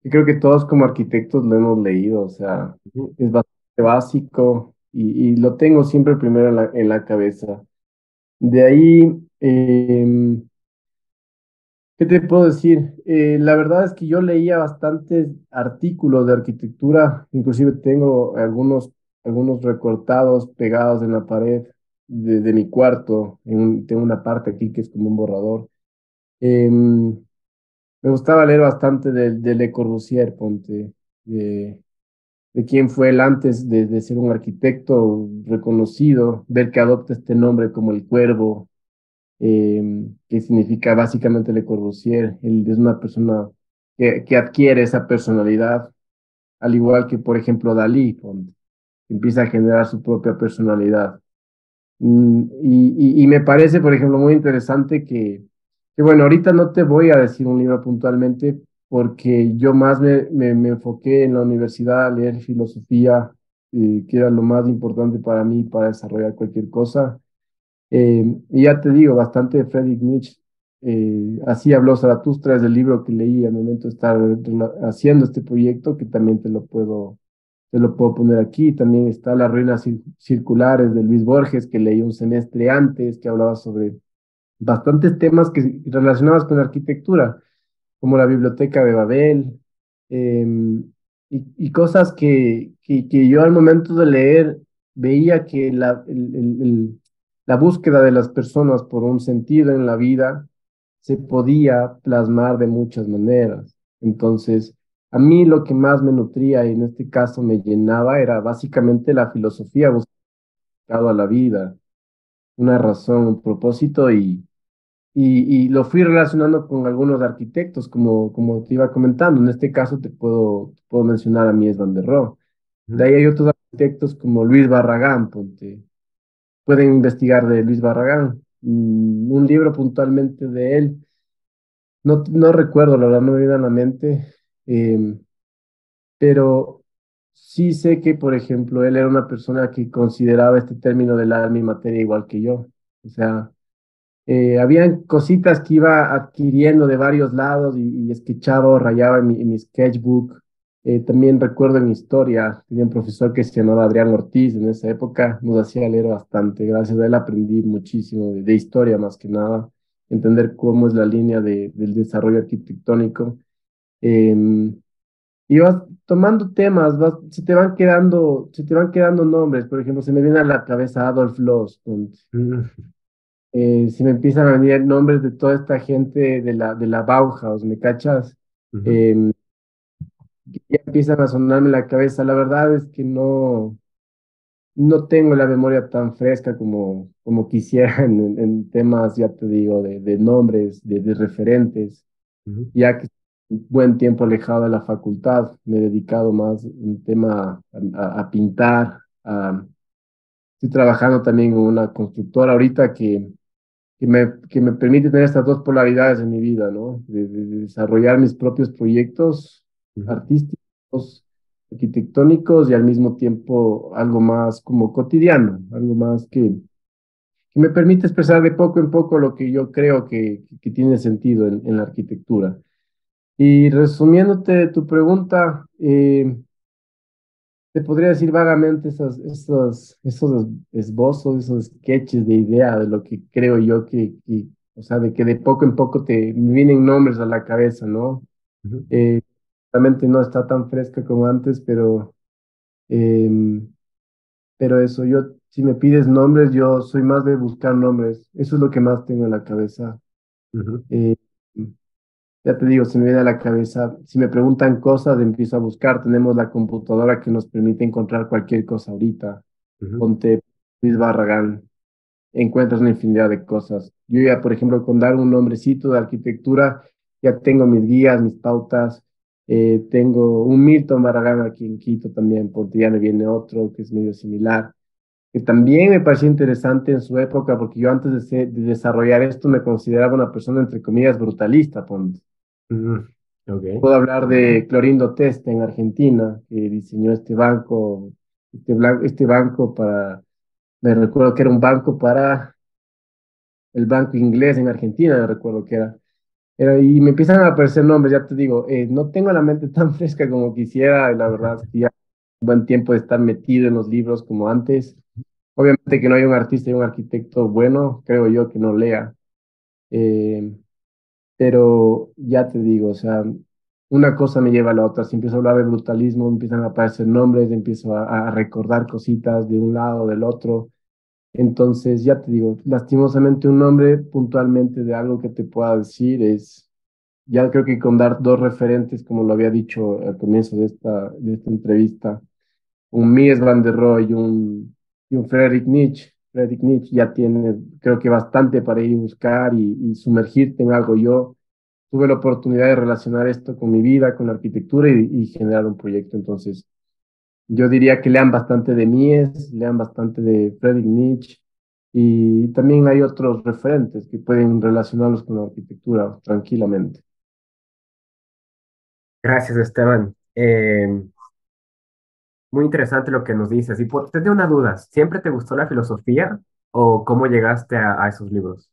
creo que todos como arquitectos lo hemos leído, o sea, ujú. es bastante básico y lo tengo siempre primero en la cabeza. De ahí, ¿qué te puedo decir? La verdad es que yo leía bastantes artículos de arquitectura, inclusive tengo algunos recortados pegados en la pared de mi cuarto, tengo una parte aquí que es como un borrador. Em, Me gustaba leer bastante de Le Corbusier, ponte, de, de quién fue él antes de ser un arquitecto reconocido, ver que adopta este nombre como el Cuervo, que significa básicamente Le Corbusier. Él es una persona que adquiere esa personalidad, al igual que, por ejemplo, Dalí, que empieza a generar su propia personalidad. Y me parece, por ejemplo, muy interesante que, bueno, ahorita no te voy a decir un libro puntualmente porque yo más me enfoqué en la universidad a leer filosofía, que era lo más importante para mí para desarrollar cualquier cosa. Y ya te digo, bastante de Friedrich Nietzsche. Así habló Zaratustra, es el libro que leí al momento de estar haciendo este proyecto, que también te lo puedo poner aquí. También está Las ruinas circulares de Luis Borges, que leí un semestre antes, que hablaba sobre bastantes temas relacionados con la arquitectura, como la biblioteca de Babel, y cosas que yo al momento de leer veía que la búsqueda de las personas por un sentido en la vida se podía plasmar de muchas maneras. Entonces, a mí lo que más me nutría y en este caso me llenaba era básicamente la filosofía buscada a la vida, una razón, un propósito y lo fui relacionando con algunos arquitectos, como te iba comentando. En este caso te puedo mencionar a Mies van der Rohe. De Ujú. ahí hay otros arquitectos como Luis Barragán, ponte. Pueden investigar de Luis Barragán. Un libro puntualmente de él no recuerdo, la verdad no me viene a la mente, em, pero sí sé que, por ejemplo, él era una persona que consideraba este término del alma y materia igual que yo. O sea, habían cositas que iba adquiriendo de varios lados y sketchaba o rayaba en mi sketchbook. También recuerdo en historia, tenía un profesor que se llamaba Adrián Ortiz en esa época, nos hacía leer bastante. Gracias a él aprendí muchísimo de historia más que nada, entender cómo es la línea del desarrollo arquitectónico. Em, y vas tomando temas, se te van quedando nombres. Por ejemplo, se me viene a la cabeza Adolf Loos. Mm, Se me empiezan a venir nombres de toda esta gente de la Bauhaus, ¿me cachas? ujú, Eh, ya empiezan a sonarme en la cabeza. La verdad es que no tengo la memoria tan fresca como quisiera en temas, ya te digo, de nombres, de referentes, ujú, ya que un buen tiempo alejado de la facultad, me he dedicado más en tema a pintar. Estoy trabajando también en una constructora ahorita que me permite tener estas dos polaridades en mi vida, ¿no? De desarrollar mis propios proyectos ujú, artísticos, arquitectónicos y al mismo tiempo algo más como cotidiano, algo más que me permite expresar de poco en poco lo que yo creo que tiene sentido en la arquitectura. Y resumiéndote tu pregunta, te podría decir vagamente esos esbozos, esos sketches de idea de lo que creo yo o sea, de que de poco en poco me vienen nombres a la cabeza, ¿no? ujú, Eh, Realmente no está tan fresca como antes, em, pero eso, si me pides nombres, yo soy más de buscar nombres. Eso es lo que más tengo en la cabeza. ujú, Eh, Ya te digo, se me viene a la cabeza, si me preguntan cosas, empiezo a buscar. Tenemos la computadora que nos permite encontrar cualquier cosa ahorita. ujú, Ponte Luis Barragán, encuentras una infinidad de cosas. Yo ya, por ejemplo, con dar un nombrecito de arquitectura, ya tengo mis guías, mis pautas. Tengo un Milton Barragán aquí en Quito también, porque ya me viene otro que es medio similar, que también me pareció interesante en su época, porque yo antes de desarrollar esto me consideraba una persona, entre comillas, brutalista. Ponte. ujú. Ok. Puedo hablar de Clorindo Testa en Argentina, que diseñó este banco me recuerdo que era un banco para el Banco Inglés en Argentina, me recuerdo que y me empiezan a aparecer nombres, ya te digo, no tengo la mente tan fresca como quisiera, y la verdad es que ya un buen tiempo de estar metido en los libros como antes. Obviamente que no hay un artista y un arquitecto bueno, creo yo que no lea. Eh, Pero ya te digo, o sea, una cosa me lleva a la otra. Si empiezo a hablar de brutalismo, empiezan a aparecer nombres, empiezo a recordar cositas de un lado, del otro. Entonces, ya te digo, lastimosamente un nombre puntualmente de algo que te pueda decir ya creo que con dar dos referentes, como lo había dicho al comienzo de esta entrevista, un Mies van der Rohe y un Friedrich Nietzsche. Friedrich Nietzsche ya tiene, creo que bastante para ir a buscar y sumergirte en algo. Yo tuve la oportunidad de relacionar esto con mi vida, con la arquitectura y generar un proyecto. Entonces, yo diría que lean bastante de Mies, lean bastante de Friedrich Nietzsche y también hay otros referentes que pueden relacionarlos con la arquitectura tranquilamente. Gracias, Esteban. Muy interesante lo que nos dices. Y te tengo una duda. ¿Siempre te gustó la filosofía o cómo llegaste a esos libros?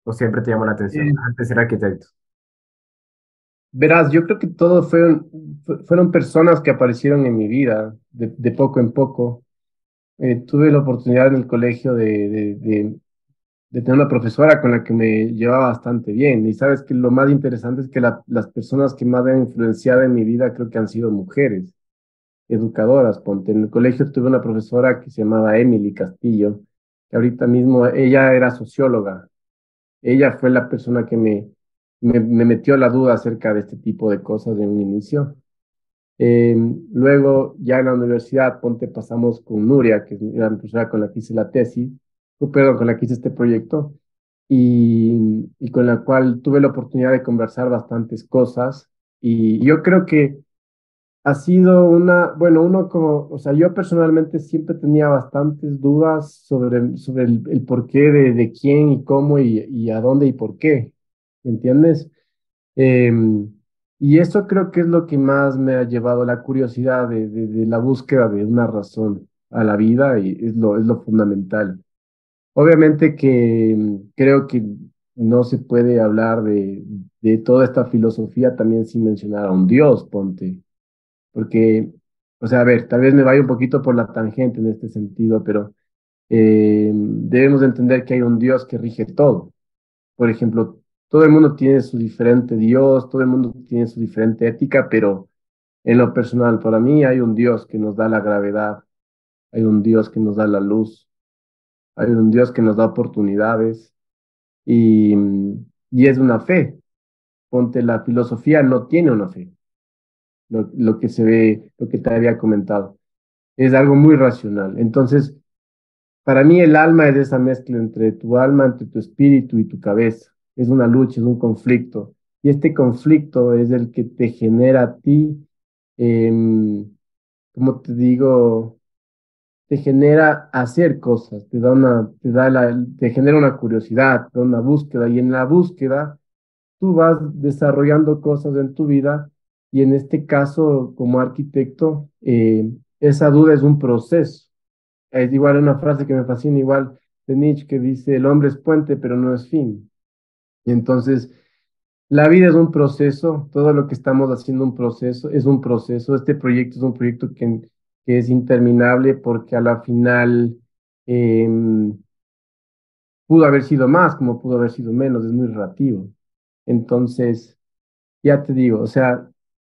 ¿O siempre te llamó la atención Eh, antes de ser arquitecto? Verás, yo creo que todos fueron personas que aparecieron en mi vida de poco en poco. Tuve la oportunidad en el colegio de tener una profesora con la que me llevaba bastante bien. Y sabes que lo más interesante es que las personas que más han influenciado en mi vida creo que han sido mujeres, educadoras. Ponte, en el colegio tuve una profesora que se llamaba Emily Castillo, que ahorita mismo ella era socióloga. Ella fue la persona que me metió la duda acerca de este tipo de cosas en un inicio. Eh, Luego, ya en la universidad, ponte, pasamos con Nuria, que es la profesora con la que hice la tesis, perdón, con la que hice este proyecto, y con la cual tuve la oportunidad de conversar bastantes cosas. Y yo creo que ha sido bueno, o sea, yo personalmente siempre tenía bastantes dudas sobre el porqué de quién y cómo y a dónde y por qué, ¿me entiendes? Em, y eso creo que es lo que más me ha llevado la curiosidad de la búsqueda de una razón a la vida y es lo fundamental. Obviamente que creo que no se puede hablar de toda esta filosofía también sin mencionar a un Dios, ponte, porque, o sea, a ver, tal vez me vaya un poquito por la tangente en este sentido, pero debemos entender que hay un Dios que rige todo. Por ejemplo, todo el mundo tiene su diferente Dios, todo el mundo tiene su diferente ética, pero en lo personal, para mí hay un Dios que nos da la gravedad, hay un Dios que nos da la luz, hay un Dios que nos da oportunidades y, y es una fe. Ponte, la filosofía no tiene una fe, lo que se ve, lo que te había comentado. Es algo muy racional. Entonces, para mí el alma es esa mezcla entre tu alma, entre tu espíritu y tu cabeza. Es una lucha, es un conflicto. Y este conflicto es el que te genera a ti, como te digo, te genera hacer cosas, te genera una curiosidad, te da una búsqueda. Y en la búsqueda tú vas desarrollando cosas en tu vida y en este caso, como arquitecto, esa duda es un proceso. Es igual una frase que me fascina, igual de Nietzsche, que dice, el hombre es puente, pero no es fin. Y entonces, la vida es un proceso, todo lo que estamos haciendo un proceso, es un proceso. Este proyecto es un proyecto que es interminable porque a la final em, pudo haber sido más, como pudo haber sido menos, es muy relativo. Entonces, ya te digo, o sea,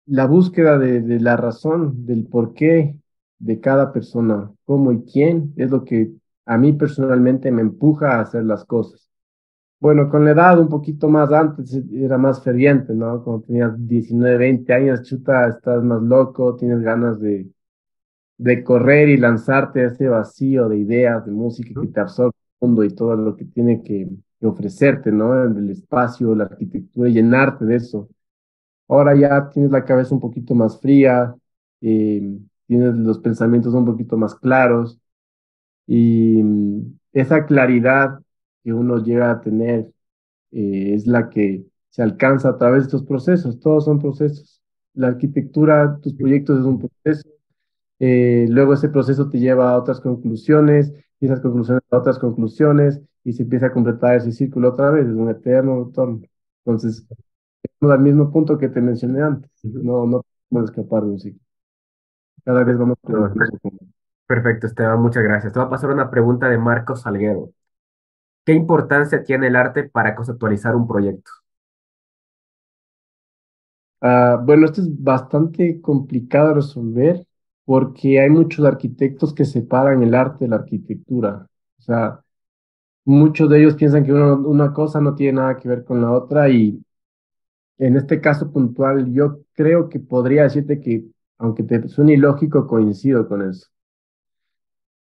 la búsqueda de la razón, del por qué de cada persona, cómo y quién, es lo que a mí personalmente me empuja a hacer las cosas. Bueno, con la edad un poquito más antes era más ferviente, ¿no? Cuando tenías 19 20 años, chuta, estás más loco, tienes ganas de correr y lanzarte a ese vacío de ideas, de música que ¿no? te absorbe el mundo y todo lo que tiene que ofrecerte, ¿no? El espacio, la arquitectura, y llenarte de eso. Ahora ya tienes la cabeza un poquito más fría, tienes los pensamientos un poquito más claros y esa claridad que uno llega a tener es la que se alcanza a través de estos procesos. Todos son procesos. La arquitectura, tus proyectos es un proceso. Luego ese proceso te lleva a otras conclusiones y esas conclusiones a otras conclusiones y se empieza a completar ese círculo otra vez. Es un eterno retorno. Entonces, al mismo punto que te mencioné antes. Ujú. No podemos escapar de un ciclo. Cada vez vamos por el No, mismo punto. perfecto, Esteban, muchas gracias. Te voy a pasar una pregunta de Marcos Salguero. ¿Qué importancia tiene el arte para conceptualizar un proyecto? Bueno, esto es bastante complicado de resolver porque hay muchos arquitectos que separan el arte de la arquitectura. O sea, muchos de ellos piensan que una cosa no tiene nada que ver con la otra y en este caso puntual yo creo que podría decirte que, aunque te suene ilógico, coincido con eso.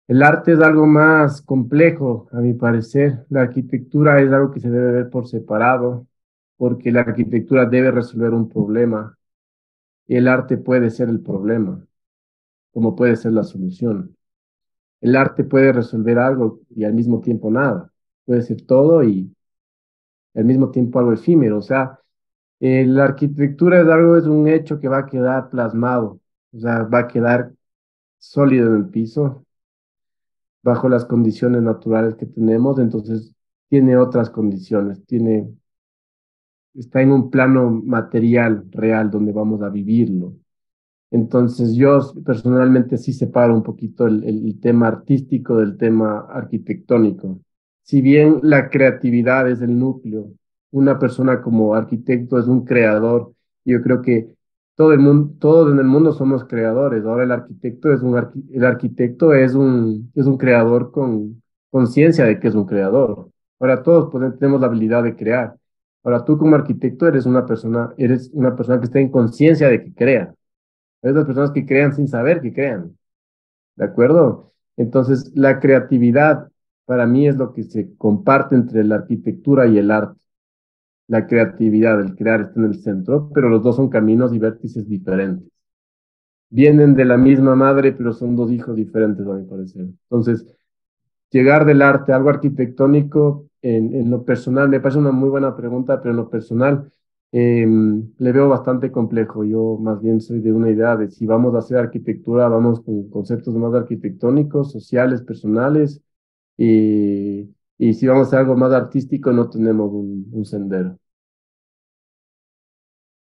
El arte es algo más complejo, a mi parecer. La arquitectura es algo que se debe ver por separado, porque la arquitectura debe resolver un problema y el arte puede ser el problema, como puede ser la solución. El arte puede resolver algo y al mismo tiempo nada. Puede ser todo y al mismo tiempo algo efímero. O sea, la arquitectura es algo, es un hecho que va a quedar plasmado, o sea, va a quedar sólido en el piso bajo las condiciones naturales que tenemos, entonces tiene otras condiciones, está en un plano material, real, donde vamos a vivirlo. Entonces yo personalmente sí separo un poquito el tema artístico del tema arquitectónico. Si bien la creatividad es el núcleo, una persona como arquitecto es un creador. Yo creo que todo el mundo, todos en el mundo somos creadores. Ahora el arquitecto el arquitecto es un creador con conciencia de que es un creador. Ahora todos tenemos la habilidad de crear. Ahora tú como arquitecto eres una persona que está en conciencia de que crea. Hay otras personas que crean sin saber que crean, ¿de acuerdo? Entonces, la creatividad para mí es lo que se comparte entre la arquitectura y el arte. La creatividad, el crear está en el centro, pero los dos son caminos y vértices diferentes. Vienen de la misma madre, pero son dos hijos diferentes, a mi parecer. Entonces, llegar del arte a algo arquitectónico, en lo personal, me parece una muy buena pregunta, pero en lo personal, Le veo bastante complejo. Yo más bien soy de una idea de si vamos a hacer arquitectura, vamos con conceptos más arquitectónicos, sociales, personales, y si vamos a hacer algo más artístico, no tenemos un sendero.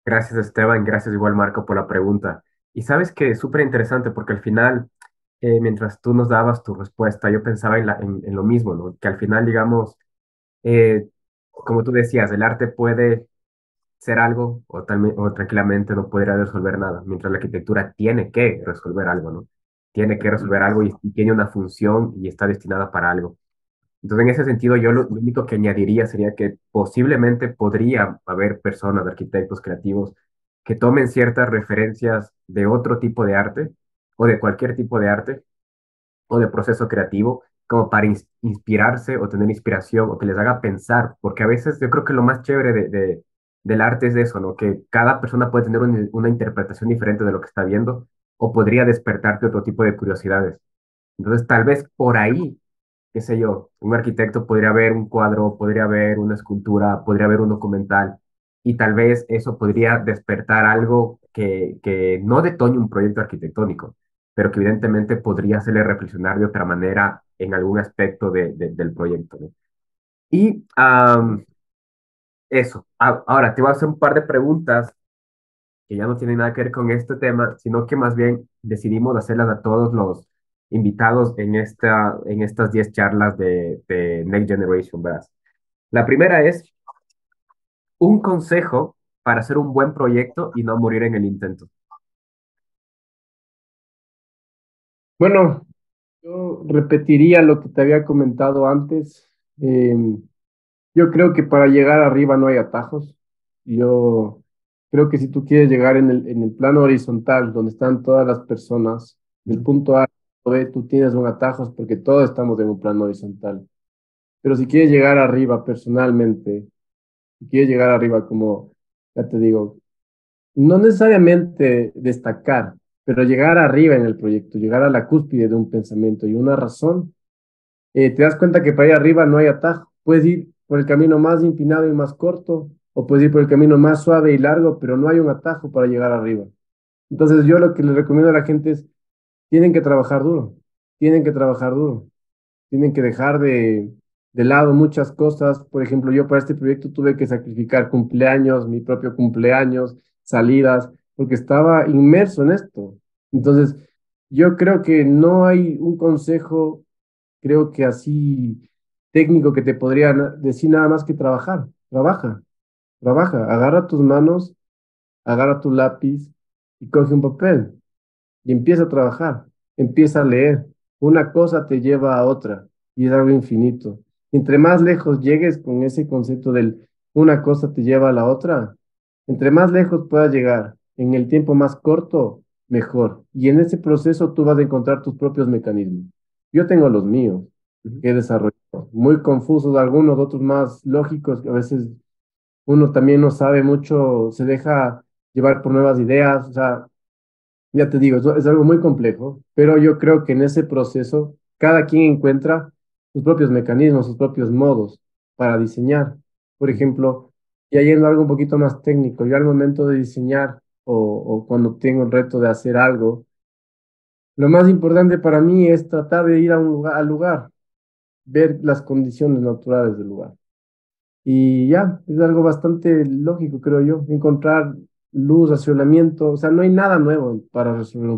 Gracias Esteban, gracias igual Marco por la pregunta. Y sabes que es súper interesante porque al final, mientras tú nos dabas tu respuesta, yo pensaba en lo mismo, ¿no? Que al final, digamos, eh, como tú decías, el arte puede ser algo o tranquilamente no podría resolver nada, mientras la arquitectura tiene que resolver algo, ¿no? Tiene que resolver algo y tiene una función y está destinada para algo. Entonces, en ese sentido, yo lo único que añadiría sería que posiblemente podría haber personas, arquitectos creativos, que tomen ciertas referencias de otro tipo de arte o de cualquier tipo de arte o de proceso creativo como para inspirarse o tener inspiración o que les haga pensar, porque a veces yo creo que lo más chévere del arte es eso, ¿no? Que cada persona puede tener una interpretación diferente de lo que está viendo o podría despertarte otro tipo de curiosidades. Entonces, tal vez por ahí, qué sé yo, un arquitecto podría ver un cuadro, podría ver una escultura, podría ver un documental, y tal vez eso podría despertar algo que no detone un proyecto arquitectónico, pero que evidentemente podría hacerle reflexionar de otra manera en algún aspecto del proyecto, ¿no? Y eso. Ahora te voy a hacer un par de preguntas que ya no tienen nada que ver con este tema, sino que más bien decidimos hacerlas a todos los invitados en estas 10 charlas de Next Generation, ¿verdad? La primera es un consejo para hacer un buen proyecto y no morir en el intento. Bueno, yo repetiría lo que te había comentado antes. Yo creo que para llegar arriba no hay atajos. Yo creo que si tú quieres llegar en el plano horizontal, donde están todas las personas, del Ujú. punto A al punto B, tú tienes un atajo porque todos estamos en un plano horizontal. Pero si quieres llegar arriba personalmente, si quieres llegar arriba como, ya te digo, no necesariamente destacar, pero llegar arriba en el proyecto, llegar a la cúspide de un pensamiento y una razón, te das cuenta que para ir arriba no hay atajo. Puedes ir por el camino más empinado y más corto, o puedes ir por el camino más suave y largo, pero no hay un atajo para llegar arriba. Entonces yo lo que le recomiendo a la gente es, tienen que trabajar duro, tienen que trabajar duro, tienen que dejar de lado muchas cosas. Por ejemplo, yo para este proyecto tuve que sacrificar cumpleaños, mi propio cumpleaños, salidas, porque estaba inmerso en esto. Entonces, yo creo que no hay un consejo, creo que así técnico que te podría decir nada más que trabajar. Trabaja, trabaja, agarra tus manos, agarra tu lápiz y coge un papel y empieza a trabajar, empieza a leer. Una cosa te lleva a otra y es algo infinito. Entre más lejos llegues con ese concepto del una cosa te lleva a la otra, entre más lejos puedas llegar en el tiempo más corto, mejor. Y en ese proceso tú vas a encontrar tus propios mecanismos. Yo tengo los míos Ujú. que he desarrollado, muy confusos algunos, otros más lógicos, que a veces uno también no sabe mucho, se deja llevar por nuevas ideas, o sea, ya te digo, es algo muy complejo, pero yo creo que en ese proceso cada quien encuentra sus propios mecanismos, sus propios modos para diseñar. Por Ujú. ejemplo, y yendo a algo un poquito más técnico, yo al momento de diseñar o cuando tengo el reto de hacer algo, lo más importante para mí es tratar de ir a un lugar, al lugar, ver las condiciones naturales del lugar. Y ya, es algo bastante lógico, creo yo, encontrar luz, racionamiento, o sea, no hay nada nuevo para resolver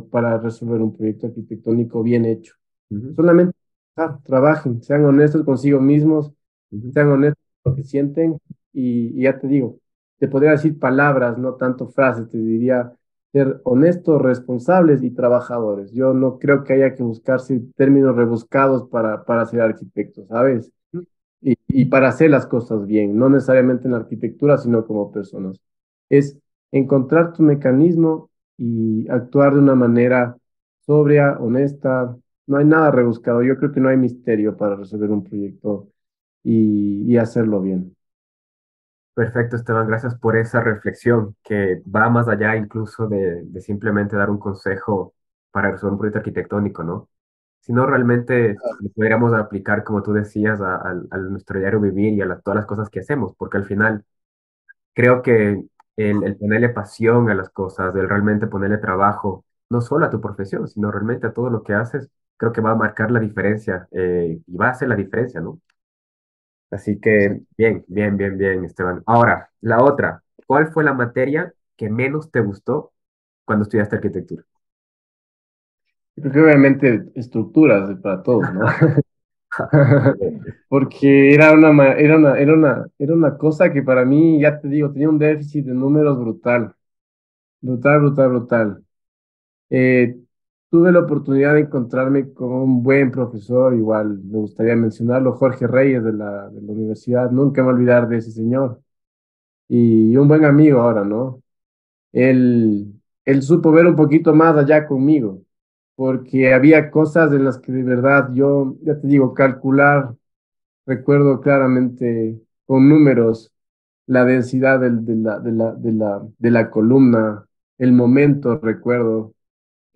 un proyecto arquitectónico bien hecho. Ujú. Solamente trabajen, sean honestos consigo mismos, Ujú. sean honestos con lo que sienten y ya te digo, te podría decir palabras, no tanto frases, te diría ser honestos, responsables y trabajadores. Yo no creo que haya que buscarse términos rebuscados para ser arquitecto, ¿sabes? Y para hacer las cosas bien, no necesariamente en la arquitectura, sino como personas. Es encontrar tu mecanismo y actuar de una manera sobria, honesta. No hay nada rebuscado. Yo creo que no hay misterio para resolver un proyecto y hacerlo bien. Perfecto, Esteban, gracias por esa reflexión que va más allá incluso de simplemente dar un consejo para resolver un proyecto arquitectónico, ¿no? Sino realmente lo podríamos aplicar, como tú decías, a nuestro diario vivir y a todas las cosas que hacemos, porque al final creo que el ponerle pasión a las cosas, el realmente ponerle trabajo, no solo a tu profesión, sino realmente a todo lo que haces, creo que va a marcar la diferencia y va a hacer la diferencia, ¿no? Así que Exacto. bien, bien, bien, bien, Esteban. Ahora, la otra, ¿cuál fue la materia que menos te gustó cuando estudiaste arquitectura? Creo que obviamente estructuras para todos, ¿no? Porque era una cosa que para mí, ya te digo, tenía un déficit de números brutal, brutal, brutal, brutal. Eh, Tuve la oportunidad de encontrarme con un buen profesor, igual me gustaría mencionarlo, Jorge Reyes de la universidad, nunca me voy a olvidar de ese señor, y un buen amigo ahora, ¿no? Él supo ver un poquito más allá conmigo, porque había cosas en las que de verdad yo, ya te digo, calcular. Recuerdo claramente con números la densidad de la columna, el momento, recuerdo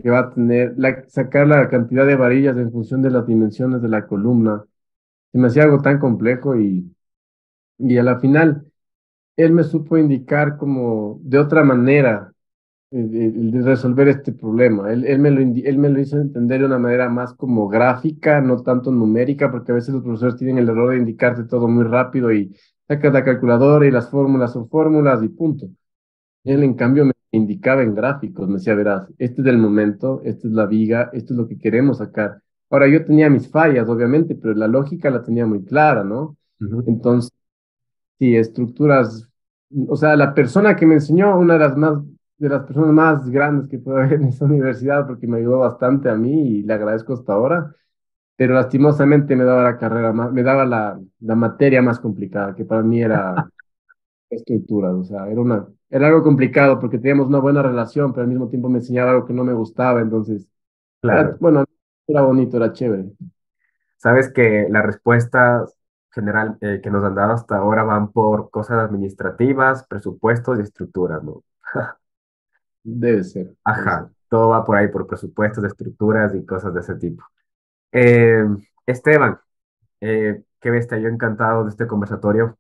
que va a tener, sacar la cantidad de varillas en función de las dimensiones de la columna. Se me hacía algo tan complejo y a la final él me supo indicar como de otra manera de resolver este problema. Él me lo hizo entender de una manera más como gráfica, no tanto numérica, porque a veces los profesores tienen el error de indicarte todo muy rápido y sacas la calculadora y las fórmulas son fórmulas y punto. Él, en cambio, me indicaba en gráficos, me decía, verás, este es el momento, esta es la viga, esto es lo que queremos sacar. Ahora, yo tenía mis fallas, obviamente, pero la lógica la tenía muy clara, ¿no? Ujú. Entonces, sí, estructuras, o sea, la persona que me enseñó, una de las personas más grandes que puedo haber en esa universidad, porque me ayudó bastante a mí y le agradezco hasta ahora, pero lastimosamente me daba la carrera más, me daba la materia más complicada, que para mí era estructuras, o sea, era algo complicado porque teníamos una buena relación, pero al mismo tiempo me enseñaba algo que no me gustaba, entonces, Claro. bueno, era bonito, era chévere. Sabes que las respuestas general que nos han dado hasta ahora van por cosas administrativas, presupuestos y estructuras, ¿no? Debe ser, debe ser. Ajá, todo va por ahí, por presupuestos, estructuras y cosas de ese tipo. Eh, Esteban, qué bestia, yo encantado de este conversatorio.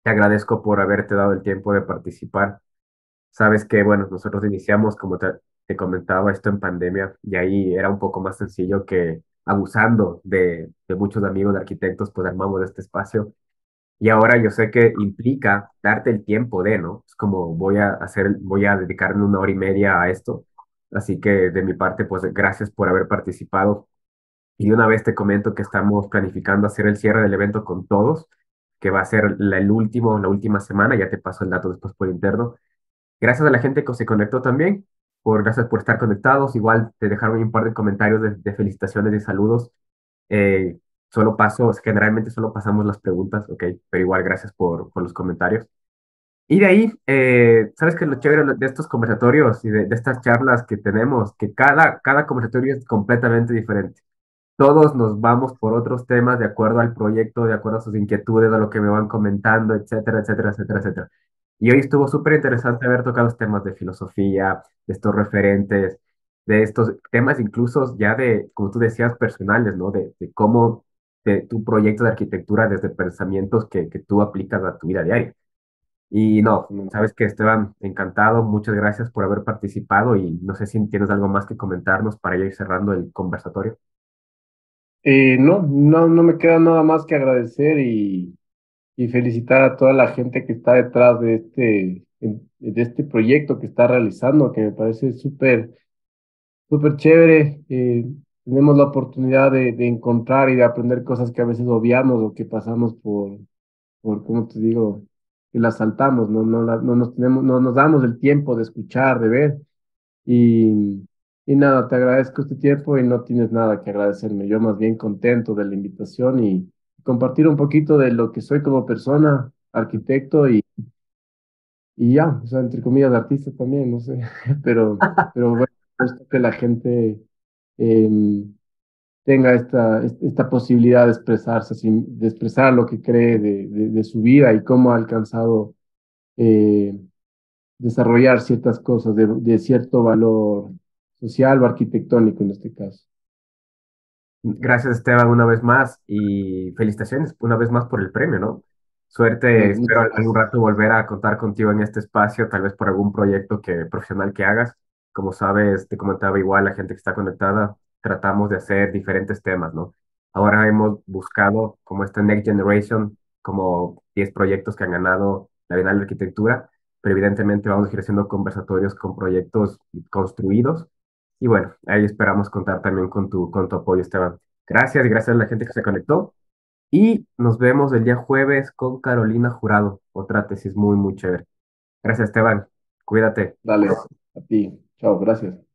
Te agradezco por haberte dado el tiempo de participar. Sabes que, bueno, nosotros iniciamos, como te comentaba, esto en pandemia y ahí era un poco más sencillo que abusando de muchos amigos de arquitectos, pues armamos este espacio. Y ahora yo sé que implica darte el tiempo de, ¿no? Es como voy a dedicarme una hora y media a esto. Así que de mi parte, pues gracias por haber participado. Y de una vez te comento que estamos planificando hacer el cierre del evento con todos, que va a ser la última semana, ya te paso el dato después por interno. Gracias a la gente que se conectó también, gracias por estar conectados. Igual te dejaron un par de comentarios de felicitaciones y saludos. Eh, generalmente solo pasamos las preguntas, ok, pero igual gracias por los comentarios. Y de ahí, ¿sabes qué es lo chévere de estos conversatorios y de estas charlas que tenemos? Que cada conversatorio es completamente diferente. Todos nos vamos por otros temas de acuerdo al proyecto, de acuerdo a sus inquietudes, a lo que me van comentando, etcétera, etcétera, etcétera, etcétera. Y hoy estuvo súper interesante haber tocado los temas de filosofía, de estos referentes, de estos temas incluso ya de, como tú decías, personales, ¿no? De cómo tu proyecto de arquitectura desde pensamientos que tú aplicas a tu vida diaria. Y no, sabes que Esteban, encantado, muchas gracias por haber participado y no sé si tienes algo más que comentarnos para ya ir cerrando el conversatorio. No me queda nada más que agradecer y felicitar a toda la gente que está detrás de este proyecto que está realizando, que me parece súper, súper chévere. Tenemos la oportunidad de encontrar y de aprender cosas que a veces obviamos o que pasamos ¿cómo te digo? Que las saltamos, no nos tenemos, no nos damos el tiempo de escuchar, de ver. Y nada, te agradezco este tiempo y no tienes nada que agradecerme. Yo más bien contento de la invitación y compartir un poquito de lo que soy como persona, arquitecto y ya, o sea, entre comillas, artista también, no sé, pero bueno, esto que la gente em, tenga esta posibilidad de expresarse, de expresar lo que cree de su vida y cómo ha alcanzado eh, desarrollar ciertas cosas de cierto valor social o arquitectónico en este caso. Gracias, Esteban, una vez más y felicitaciones una vez más por el premio, ¿no? Suerte, espero Muchas algún gracias. rato volver a contar contigo en este espacio, tal vez por algún proyecto profesional que hagas. Como sabes, te comentaba igual, la gente que está conectada, tratamos de hacer diferentes temas, ¿no? Ahora hemos buscado como esta Next Generation, como 10 proyectos que han ganado la Bienal de Arquitectura, pero evidentemente vamos a ir haciendo conversatorios con proyectos construidos. Y bueno, ahí esperamos contar también con tu apoyo, Esteban. Gracias y gracias a la gente que se conectó. Y nos vemos el día jueves con Carolina Jurado, otra tesis muy, muy chévere. Gracias, Esteban. Cuídate. Dale, a ti. Chao, gracias.